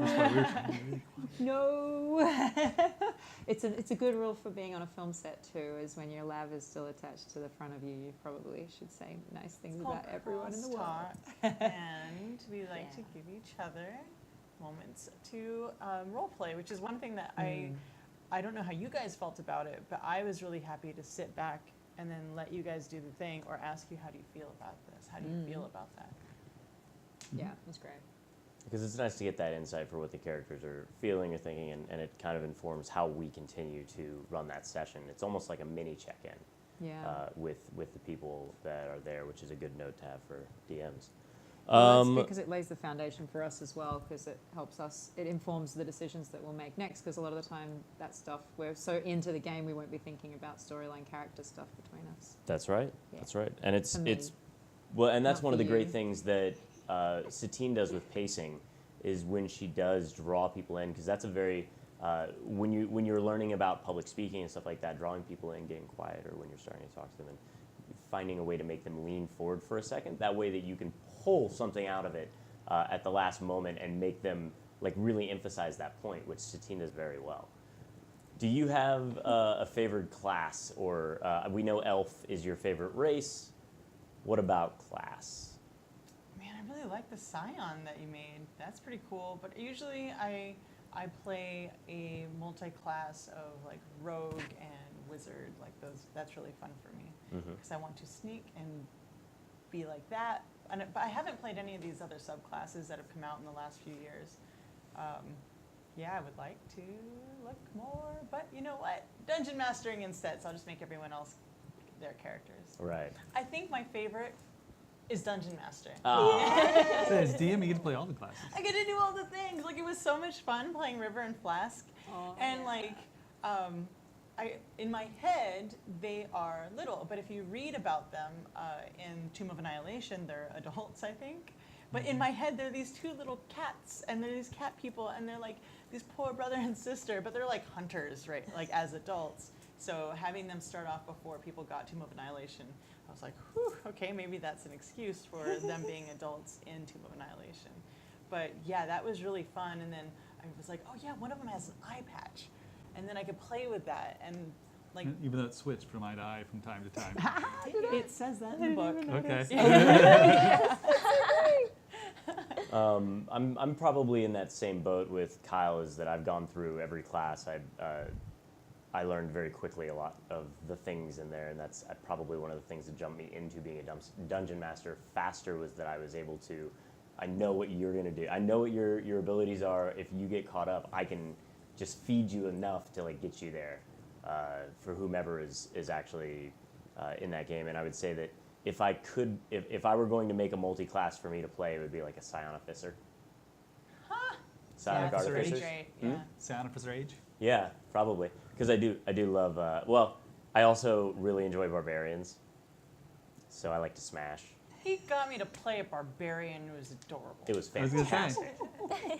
That's why we were trying really quiet. No. It's a good rule for being on a film set too, is when your lav is still attached to the front of you, you probably should say nice things about everyone in the world. Crosstalk. And we like to Yeah. give each other moments to role play, which is one thing that Mm. I don't know how you guys felt about it, but I was really happy to sit back and then let you guys do the thing or ask you, how do you feel about this? How do you feel about that? Yeah, it was great. Because it's nice to get that insight for what the characters are feeling or thinking, and it kind of informs how we continue to run that session. It's almost like a mini check-in Yeah. with the people that are there, which is a good note to have for DMs. Well, that's because it lays the foundation for us as well, because it helps us, it informs the decisions that we'll make next, because a lot of the time that stuff, we're so into the game we won't be thinking about storyline character stuff between us. That's right. Yeah. That's right. And it's For me. well, and that's Not one of for the great you. things that Satine does with pacing is when she does draw people in, because that's a very when you're learning about public speaking and stuff like that, drawing people in, getting quieter when you're starting to talk to them, and finding a way to make them lean forward for a second. That way that you can pull something out of it at the last moment and make them like really emphasize that point, which Satine does very well. Do you have a favored class, or we know elf is your favorite race? What about class? Man, I really like the scion that you made. That's pretty cool. But usually I play a multi-class of like rogue and wizard, like those. That's really fun for me because I want to sneak and be like that. But I haven't played any of these other subclasses that have come out in the last few years. Yeah, I would like to look more, but you know what? Dungeon mastering instead, so I'll just make everyone else their characters. Right. I think my favorite is Dungeon Master. So as DM, you get to play all the classes. I get to do all the things. Like, it was so much fun playing River and Flask. And like, in my head, they are little, but if you read about them in Tomb of Annihilation, they're adults, I think. But in my head, they're these two little cats, and they're these cat people, and they're like these poor brother and sister, but they're like hunters, right? Like as adults. So having them start off before people got Tomb of Annihilation, I was like, whew, okay, maybe that's an excuse for them being adults in Tomb of Annihilation. But yeah, that was really fun. And then I was like, oh yeah, one of them has an eye patch. And then I could play with that. And like, Even though it switched from eye to eye from time to time. it says that in the book. Okay. I'm probably in that same boat with Kyle, is that I've gone through every class. I learned very quickly a lot of the things in there, and that's probably one of the things that jumped me into being a dungeon master faster, was that I was able to, I know what you're going to do. I know what your abilities are. If you get caught up, I can just feed you enough to like get you there for whomever is actually in that game. And I would say that if I were going to make a multi-class for me to play, it would be like a Scion Officer. Psionic That's Artificer. pretty Artificers. great. Yeah. Sound Officer Age. Yeah, probably. Because I do love, well, I also really enjoy barbarians. So I like to smash. He got me to play a barbarian. It was adorable. It was I was gonna fantastic.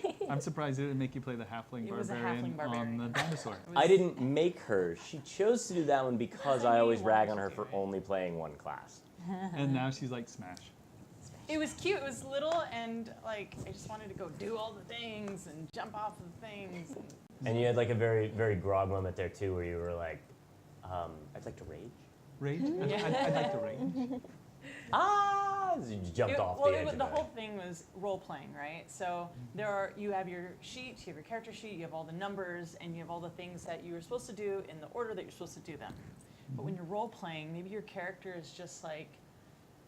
say. I'm surprised it didn't make you play the halfling It was a barbarian, halfling barbarian. on the dinosaur. It was- I didn't make her. She chose to do that one because I always rag on her wanted for to. only playing one class. And now she's like Smash. It was cute. It was little, and like I just wanted to go do all the things and jump off of the things. And you had like a very, very grog moment there too, where you were like, I'd like to rage. Rage? I'd like to rage. You jumped off the edge of The it. whole thing was role playing, right? So you have your sheet, you have your character sheet, you have all the numbers, and you have all the things that you were supposed to do in the order that you're supposed to do them. But when you're role playing, maybe your character is just like,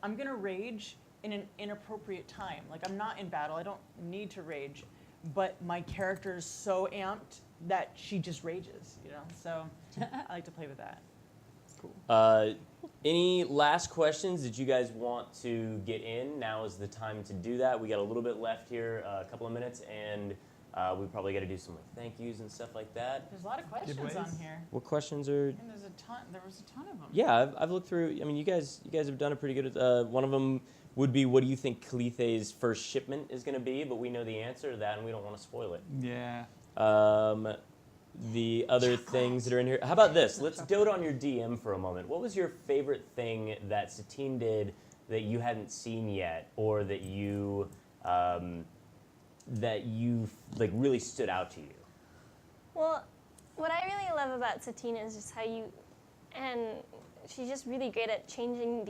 I'm gonna rage in an inappropriate time. Like, I'm not in battle, I don't need to rage, but my character is so amped that she just rages, you know? So I like to play with that. Any last questions that you guys want to get in? Now is the time to do that. We got a little bit left here, a couple of minutes, and we probably got to do some like thank yous and stuff like that. There's a lot of questions on Giveaways? here, What questions are? and there was a ton of them. Yeah, I've looked through. I mean, you guys have done a pretty good. One of them would be, what do you think Kalithe's first shipment is going to be? But we know the answer to that, and we don't want to spoil it. Yeah. The other things that are in here. How about this? Let's dote on your DM for a moment. What was your favorite thing that Satine did that you hadn't seen yet, or that you like really stood out to you? Well, what I really love about Satine is just how and she's just really great at changing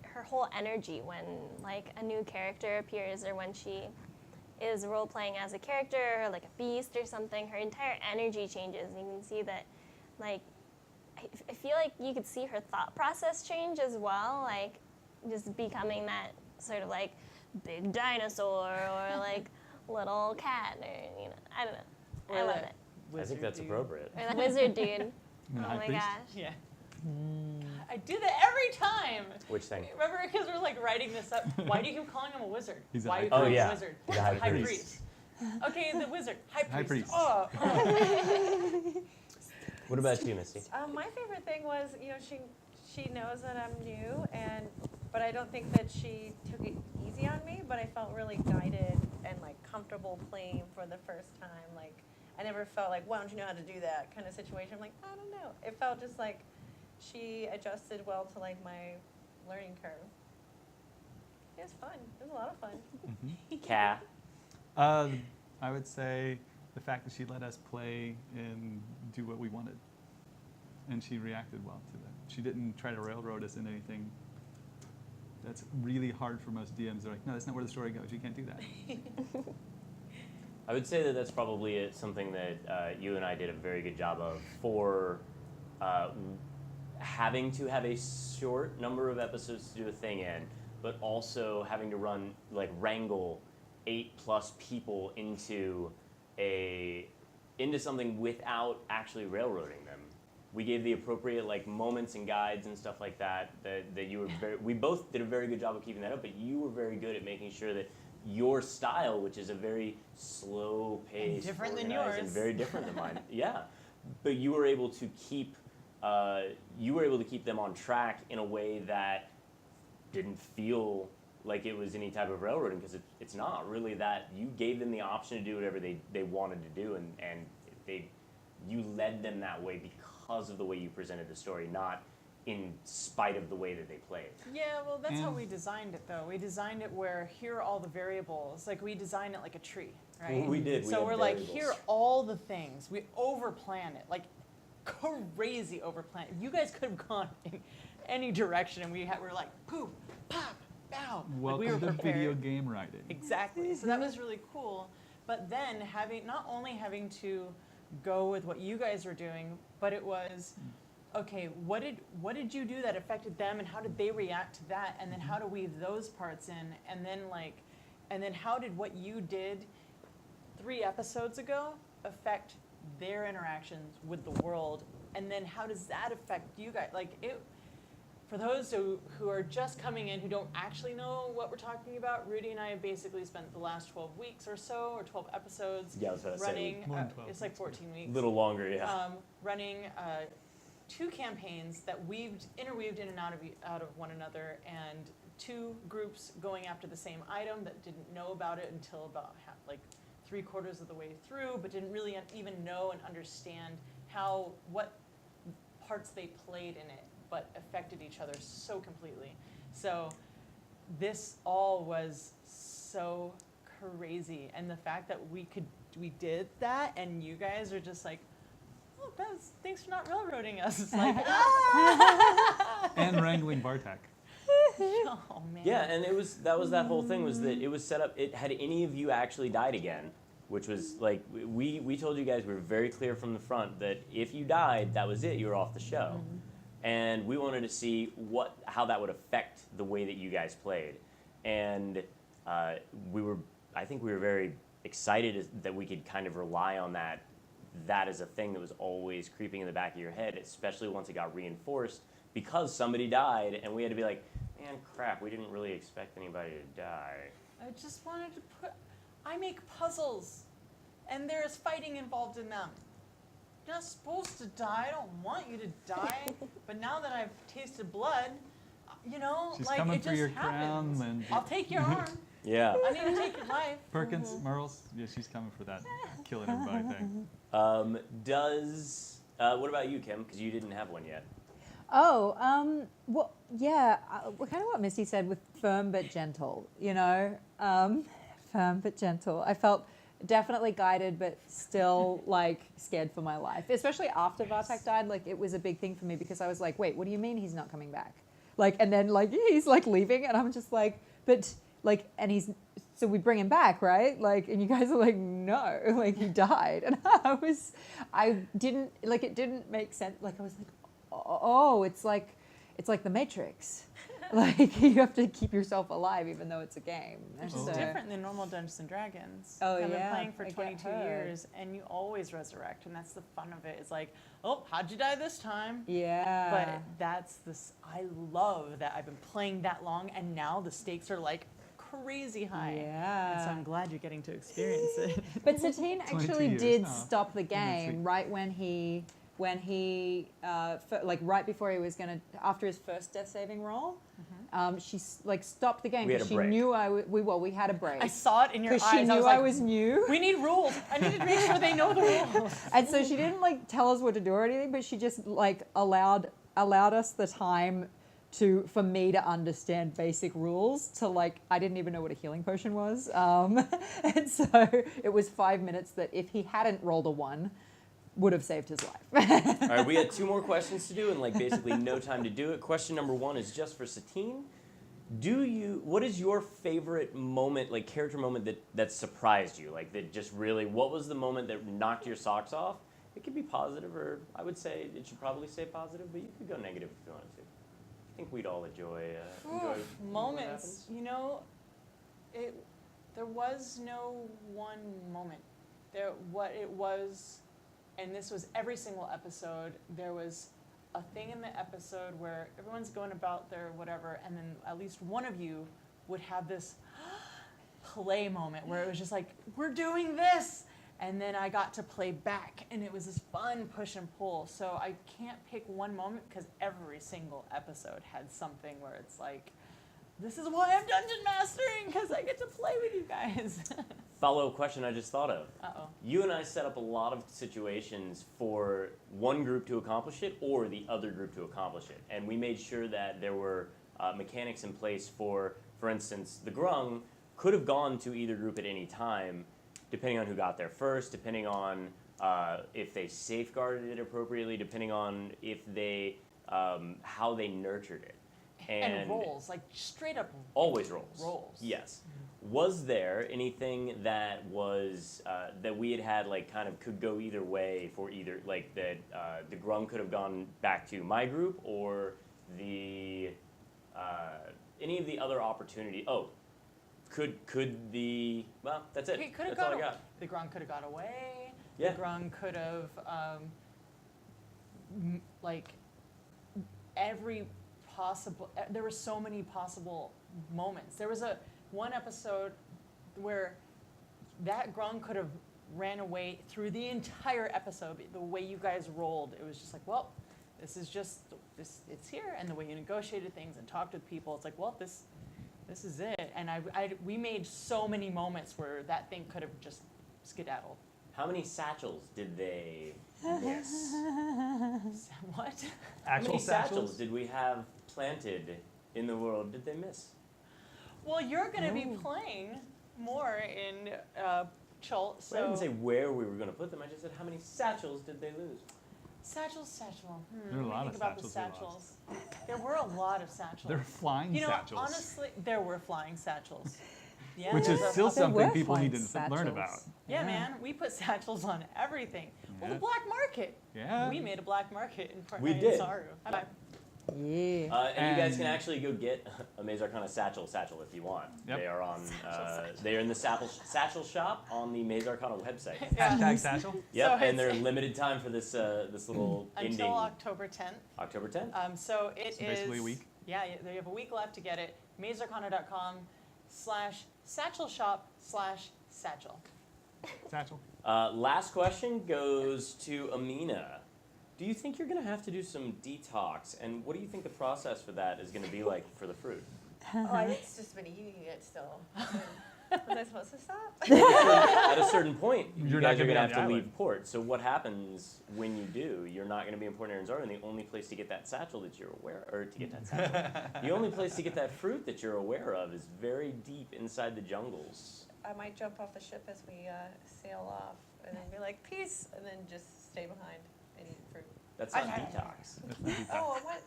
her whole energy when like a new character appears, or when she is role playing as a character, or like a beast or something. Her entire energy changes, and you can see that, like, I feel like you could see her thought process change as well, like just becoming that sort of like big dinosaur or like little cat, or I don't know. I love it. I think that's appropriate. Or that wizard dude. And the Oh high my priest? gosh. Yeah. I do that every time. Which thing? Remember, because we're like writing this up. Why do you keep calling him a wizard? He's a Why high are you calling priest. him Oh, a wizard? He's a high priest. priest. Okay, the wizard. High priest. High priest. Oh. What about you, Misty? My favorite thing was, she knows that I'm new, but I don't think that she took it easy on me, but I felt really guided and like comfortable playing for the first time. Like, I never felt like, why don't you know how to do that kind of situation. I'm like, I don't know. It felt just like she adjusted well to like my learning curve. It was fun. It was a lot of fun. Kat? I would say the fact that she let us play and do what we wanted. And she reacted well to that. She didn't try to railroad us in anything. That's really hard for most DMs. They're like, no, that's not where the story goes. You can't do that. I would say that that's probably something that you and I did a very good job of for having to have a short number of episodes to do a thing in, but also having to wrangle 8+ people into something without actually railroading them. We gave the appropriate like moments and guides and stuff like that you were we both did a very good job of keeping that up, but you were very good at making sure that your style, which is a very slow paced, different than organized, and yours. very different than mine. Yeah. But you were able to keep them on track in a way that didn't feel like it was any type of railroading, because it's not really that. You gave them the option to do whatever they wanted to do, and you led them that way because of the way you presented the story, not in spite of the way that they played. Yeah, well, that's how we designed it, though. We designed it where here are all the variables. Like, we designed it like a tree, right? We did. So had we're like, variables. here are all the things. We overplan it, like crazy overplan. You guys could have gone in any direction, and we're like, poof, pop, bow. Like, we were Welcome to prepared. video game writing. Exactly. So that was really cool. But then not only having to go with what you guys were doing, but it was, okay, what did you do that affected them, and how did they react to that, and then how to weave those parts in, and then how did what you did 3 episodes ago affect their interactions with the world, and then how does that affect you guys? Like, for those who are just coming in, who don't actually know what we're talking about, Rudy and I have basically spent the last 12 weeks or so, or 12 episodes, Yeah, I was about to say, running, more than 12 it's like 14 weeks. a little longer, yeah. Running 2 campaigns that interweaved in and out of one another, and 2 groups going after the same item that didn't know about it until about like 3/4 of the way through, but didn't really even know and understand what parts they played in it, but affected each other so completely. So this all was so crazy, and the fact that we did that, and you guys are just like, oh, thanks for not railroading us. It's like, And wrangling Bartek. oh man. Yeah, and that was that whole thing, was that it was set up. Had any of you actually died again, which was like, we told you guys, we were very clear from the front that if you died, that was it. You were off the show. Mm-hmm. And we wanted to see how that would affect the way that you guys played. And I think we were very excited that we could kind of rely on that as a thing that was always creeping in the back of your head, especially once it got reinforced, because somebody died, and we had to be like, man, crap, we didn't really expect anybody to die. I just wanted to I make puzzles, and there is fighting involved in them. You're not supposed to die. I don't want you to die. But now that I've tasted blood, She's like, coming it for just your happens. crown, and I'll take your arm. Yeah. I need to take your life. Perkins, Merles, yeah, she's coming for that killing everybody thing. What about you, Kim? Because you didn't have one yet. Well, yeah, kind of what Misty said with firm but gentle, firm but gentle. I felt definitely guided, but still like scared for my life, especially after Vartak died. Like it was a big thing for me because I was like, wait, what do you mean he's not coming back? Like, and then like he's like leaving and I'm just like, but like, and so we bring him back, right? Like, and you guys are like, no, like he died. And it didn't make sense. Like I was like, oh, it's like the Matrix. Like you have to keep yourself alive even though it's a game. Which is different than normal Dungeons and Dragons. Oh, I've been yeah, playing for I get 22 her. years, and you always resurrect, and that's the fun of it. It's like, oh, how'd you die this time? Yeah. But that's this. I love that I've been playing that long, and now the stakes are like crazy high. Yeah. And so I'm glad you're getting to experience it. But Satine 22 actually years. did Oh, stop the that's game sweet. right when he like right before he was gonna, after his first death saving roll. She like stopped the game We had because a she break. knew we had a break I saw it in your eyes. because she knew I I was was like, new. we need rules. I need to make sure they know the rules. And so she didn't like tell us what to do or anything, but she just like allowed us the time for me to understand basic rules. To like, I didn't even know what a healing potion was, and so it was 5 minutes that if he hadn't rolled a 1, would have saved his life. All right, we had 2 more questions to do and like basically no time to do it. Question number 1 is just for Satine. What is your favorite moment, like character moment that surprised you? Like that just really, what was the moment that knocked your socks off? It could be positive, or I would say it should probably say positive, but you could go negative if you wanted to. I think we'd all enjoy Moments. You know, there was no one moment. What it was, and this was every single episode, there was a thing in the episode where everyone's going about their whatever, and then at least one of you would have this play moment where it was just like, we're doing this! And then I got to play back, and it was this fun push and pull. So I can't pick one moment because every single episode had something where it's like, this is why I'm dungeon mastering, because I get to play with you guys. Follow-up question I just thought of. Uh-oh. You and I set up a lot of situations for one group to accomplish it or the other group to accomplish it. And we made sure that there were mechanics in place for instance, the Grung could have gone to either group at any time, depending on who got there first, depending on if they safeguarded it appropriately, depending on if they how they nurtured it. And rolls, like straight up Always rolls. rolls. Yes. Was there anything that was that we had like kind of could go either way for either like that the Grung could have gone back to my group or the any of the other opportunity? Oh, could the well that's it. He could have That's all I got got. the Grung could have got away. Yeah. The Grung could have like every possible. There were so many possible moments. There was one episode where that Grung could have ran away through the entire episode. The way you guys rolled, it was just like, well, this is just this. It's here, and the way you negotiated things and talked with people, it's like, well, this is it. And we made so many moments where that thing could have just skedaddled. How many satchels did they miss? What? How Actual many satchels satchels? did we have planted in the world? Did they miss? Well, you're going to be playing more in Chult, So I didn't so say where we were going to put them. I just said how many satchels did they lose? satchel. There are a Let me lot think of about the satchels we satchels. There were a lot of satchels. They're flying you know, satchels. honestly, there were flying satchels. Yeah, Which is there's a- still There something were people need to flying learn satchels. about. Yeah, man, we put satchels on everything. Well, the Yeah. black market. Yeah. We made a black market in Fortnite We and did. Saru. Bye-bye. Yeah. And you guys can And- actually go get a Maze Arcana satchel if you want. Yep. They are on. They are in the satchel shop on the Maze Arcana website. Yeah. Hashtag satchel. Yep, So and they're it's- limited time for this this little ending. Until October 10th. October 10th. So it is So basically a week? Yeah, they have a week left to get it. MazeArcana.com/satchel shop/satchel. Satchel. Last question goes to Amina. Do you think you're going to have to do some detox? And what do you think the process for that is going to be like for the fruit? Oh, it's just been eating it still. Was I supposed to stop? At a certain point, you You're not guys are gonna going be to have on to the leave port. So what happens when you do? You're not going to be in Port Aranzaro, and the only place to get that satchel that you're aware, or to get that satchel, the only place to get that fruit that you're aware of is very deep inside the jungles. I might jump off the ship as we sail off and then be like, peace, and then just stay behind and eat fruit. That's not detox. That's not deep. Oh, what?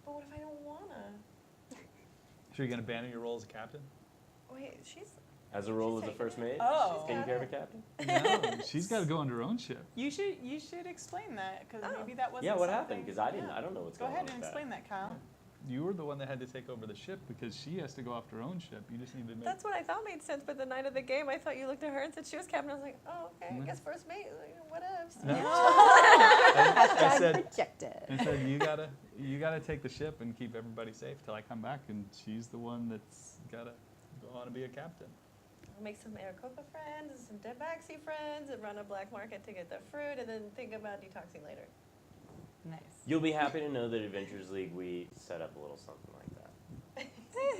But what if I don't wanna? So you're gonna abandon your role as a captain? Wait, she's. As a role as She's a first taking mate, it. Oh. taking got care of a it. captain. No, she's got to go on her own ship. You should explain that because Oh. maybe that wasn't. Yeah, what something- happened? Because I didn't. Yeah. I don't know what's Go going ahead on and with explain that, Kyle. You were the one that had to take over the ship because she has to go off her own ship. You just need to make. That's what I thought made sense, but the night of the game, I thought you looked at her and said she was captain. I was like, oh, okay, I No. guess first mate, like, whatevs. No. I Hashtag said, rejected. I said you gotta take the ship and keep everybody safe till I come back, and she's the one that's gotta go on to be a captain. I'll make some Maricopa friends and some Debaxi friends and run a black market to get the fruit and then think about detoxing later. Nice. You'll be happy to know that Adventures League, we set up a little something like that.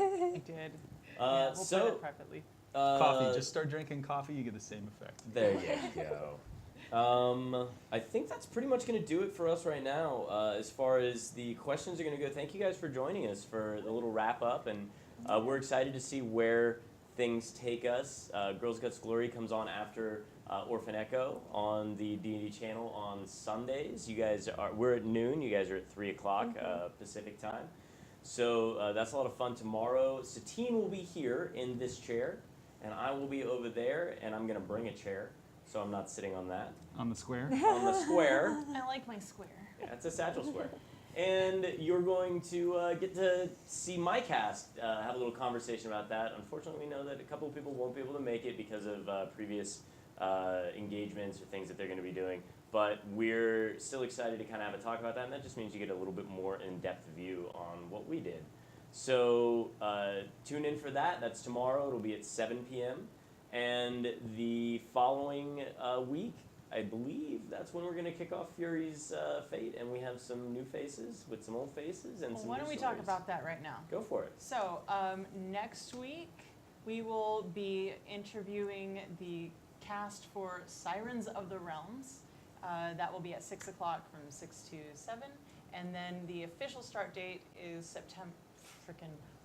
I did. Yeah, we'll play So, that privately. Coffee. Just start drinking coffee. You get the same effect. There you go. I think that's pretty much going to do it for us right now. As far as the questions are going to go, thank you guys for joining us for the little wrap up, and we're excited to see where things take us. Girls Guts Glory comes on after Orphan Echo on the D&D channel on Sundays. We're at noon. You guys are at 3 o'clock Pacific time. So that's a lot of fun tomorrow. Satine will be here in this chair, and I will be over there, and I'm going to bring a chair, so I'm not sitting on that. On the square. On the square. I like my square. Yeah, it's a satchel square. And you're going to get to see my cast, have a little conversation about that. Unfortunately, we know that a couple of people won't be able to make it because of previous engagements or things that they're going to be doing. But we're still excited to kind of have a talk about that, and that just means you get a little bit more in-depth view on what we did. So tune in for that. That's tomorrow. It'll be at 7 p.m. And the following week, I believe that's when we're going to kick off Fury's Fate, and we have some new faces with some old faces and Well, some why new don't we talk stories. about that right now? Go for it. So next week we will be interviewing the cast for Sirens of the Realms. That will be at 6 o'clock from 6 to 7, and then the official start date is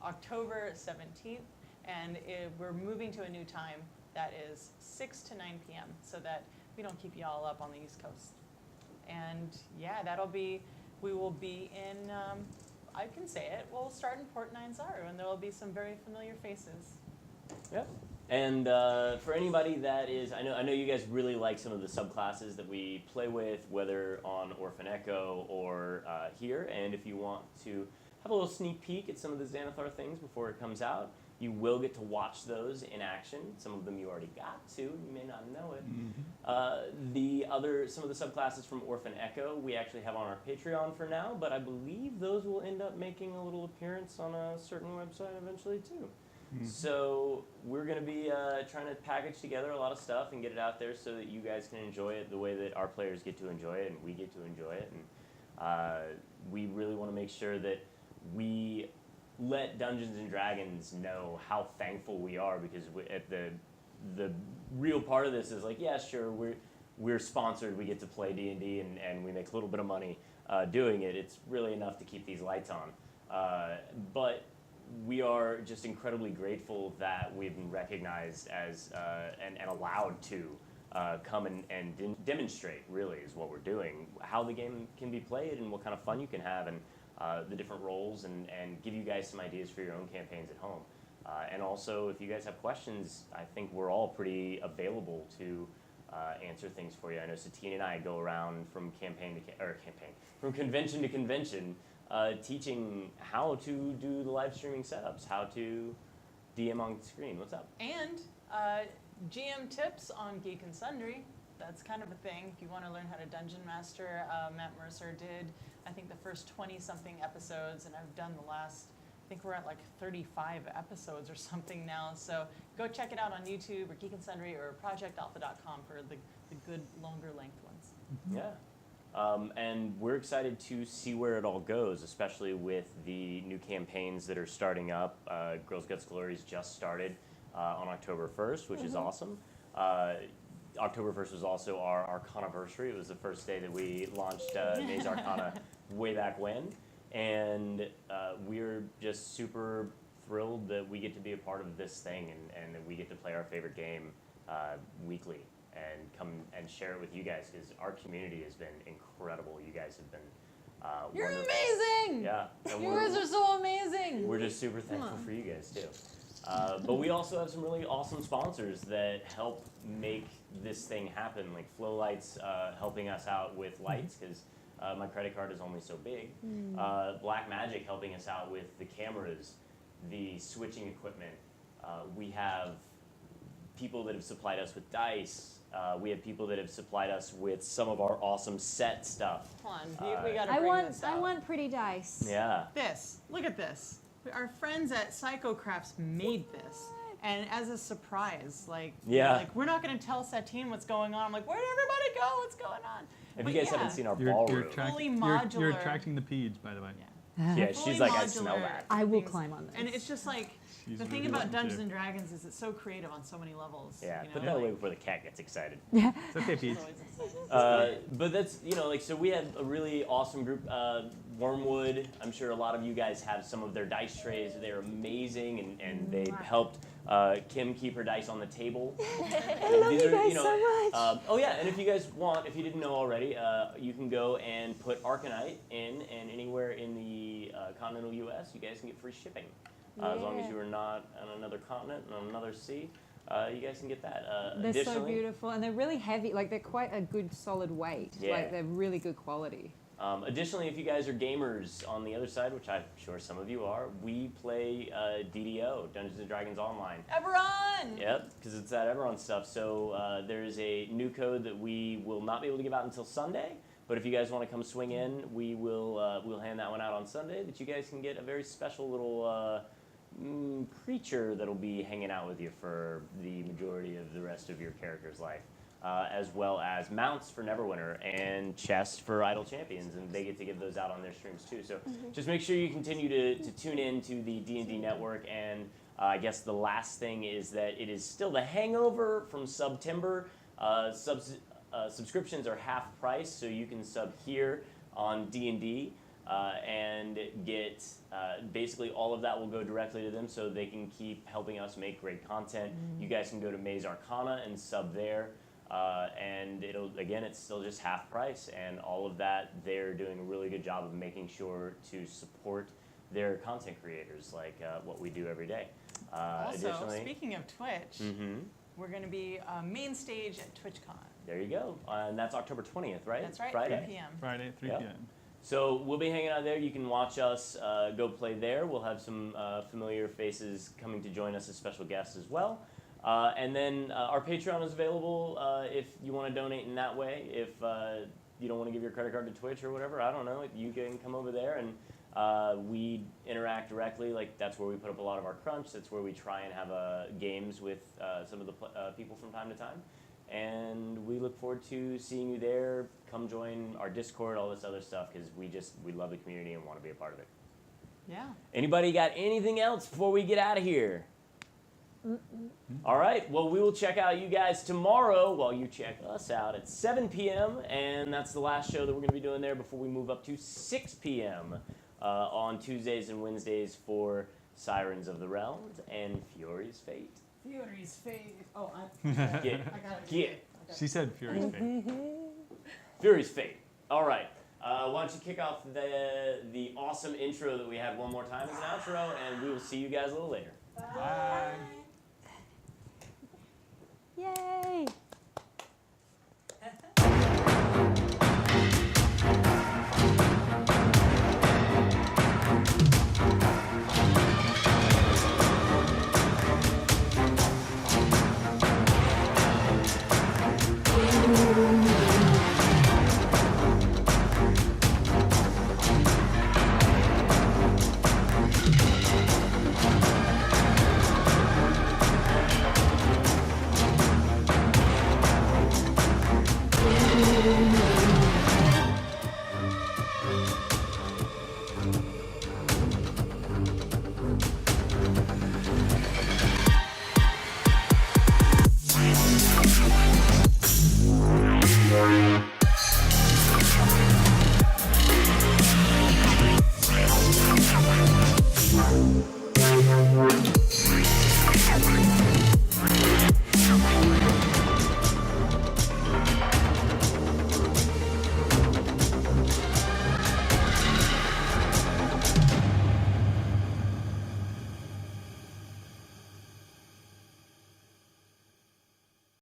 October 17th, and we're moving to a new time that is 6 to 9 p.m. so that we don't keep you all up on the East Coast. And yeah, we will be in, I can say it, we'll start in Port Aranzaro, and there will be some very familiar faces. Yeah. And for anybody that is, I know you guys really like some of the subclasses that we play with, whether on Orphan Echo or here. And if you want to have a little sneak peek at some of the Xanathar things before it comes out, you will get to watch those in action. Some of them you already got to. You may not know it. Some of the subclasses from Orphan Echo we actually have on our Patreon for now, but I believe those will end up making a little appearance on a certain website eventually too. So we're going to be trying to package together a lot of stuff and get it out there so that you guys can enjoy it the way that our players get to enjoy it and we get to enjoy it. And we really want to make sure that we let Dungeons and Dragons know how thankful we are, because at the real part of this is like, yeah, sure, we're sponsored, we get to play D&D and we make a little bit of money doing it. It's really enough to keep these lights on. But we are just incredibly grateful that we've been recognized as and allowed to come and demonstrate, really, is what we're doing, how the game can be played and what kind of fun you can have, and the different roles, and give you guys some ideas for your own campaigns at home. And also, if you guys have questions, I think we're all pretty available to answer things for you. I know Satine and I go around from from convention to convention, teaching how to do the live streaming setups, how to DM on screen. What's up? And GM tips on Geek and Sundry. That's kind of a thing. If you want to learn how to Dungeon Master, Matt Mercer did, I think, the first 20-something episodes, and I've done the last, I think we're at like 35 episodes or something now. So go check it out on YouTube or Geek and Sundry or projectalpha.com for the good, longer length ones. Yeah. And we're excited to see where it all goes, especially with the new campaigns that are starting up. Girls Guts Glory's just started. on October 1st, which is awesome. October 1st was also our Arcana-versary. It was the first day that we launched Maze Arcana way back when. And we're just super thrilled that we get to be a part of this thing and that we get to play our favorite game weekly and come and share it with you guys, because our community has been incredible. You guys have been You're wonderful. amazing! Yeah. And You guys are so amazing! we're just super thankful for you guys too. But we also have some really awesome sponsors that help make this thing happen, like HighLowlights helping us out with lights, because my credit card is only so big. Black Magic helping us out with the cameras, the switching equipment. We have people that have supplied us with dice. We have people that have supplied us with some of our awesome set stuff. Hold on, we gotta I bring this out. want pretty dice. Yeah. This, look at this. Our friends at Psycho Crafts made this. And as a surprise, like, Yeah. like we're not going to tell Satine what's going on. I'm like, where'd everybody go? What's going on? If But you guys yeah, haven't seen our You're, ballroom, Fully you're modular. attracting the pedes, by the way. yeah, fully she's like, I smell modular that. I will things. climb on this. And it's just like, She's the thing really about wanting Dungeons to. and Dragons is it's so creative on so many levels. Yeah, you put know, that like, away before the cat gets excited. It's okay, Pete. it's always exciting. But that's, like, so we have a really awesome group. Wormwood, I'm sure a lot of you guys have some of their dice trays. They're amazing, and they helped Kim keep her dice on the table. I love you guys so much. Oh yeah, and if you guys want, if you didn't know already, you can go and put Arcanite in, and anywhere in the continental U.S., you guys can get free shipping. As long as you are not on another continent and on another sea, you guys can get that. They're so Additionally, beautiful, and they're really heavy. Like, they're quite a good solid weight. Yeah. Like, they're really good quality. Additionally, if you guys are gamers on the other side, which I'm sure some of you are, we play DDO, Dungeons & Dragons Online. Everyone! Yep, because it's that Everon stuff. So there's a new code that we will not be able to give out until Sunday. But if you guys want to come swing in, we'll hand that one out on Sunday. That you guys can get a very special little creature that'll be hanging out with you for the majority of the rest of your character's life. As well as mounts for Neverwinter and chests for Idle Champions, and they get to give those out on their streams too. So just make sure you continue to tune in to the D&D network. And I guess the last thing is that it is still the hangover from September. Subscriptions are half price, so you can sub here on D&D and get basically all of that will go directly to them, so they can keep helping us make great content. You guys can go to Maze Arcana and sub there. And it's still just half price, and all of that, they're doing a really good job of making sure to support their content creators, like what we do every day. Also, Additionally, speaking of Twitch, we're going to be main stage at TwitchCon. there you go, and that's October 20th, right? That's right, Friday. 3 p.m. Friday at 3 Yep. p.m. So we'll be hanging out there. You can watch us go play there. We'll have some familiar faces coming to join us as special guests as well. And then our Patreon is available if you want to donate in that way. If you don't want to give your credit card to Twitch or whatever, I don't know, you can come over there and we interact directly. Like, that's where we put up a lot of our crunch. That's where we try and have games with some of the people from time to time. And we look forward to seeing you there. Come join our Discord, all this other stuff, because we love the community and want to be a part of it. Yeah. Anybody got anything else before we get out of here? All right, well, we will check out you guys tomorrow while you check us out at 7 p.m. And that's the last show that we're going to be doing there before we move up to 6 p.m. On Tuesdays and Wednesdays for Sirens of the Realms and Fury's Fate. Fury's fate. Oh, Get She said Fury's Fate. Fury's Fate. All right. Why don't you kick off the awesome intro that we had one more time as an outro, and we will see you guys a little later. Bye. Yay! Thank you.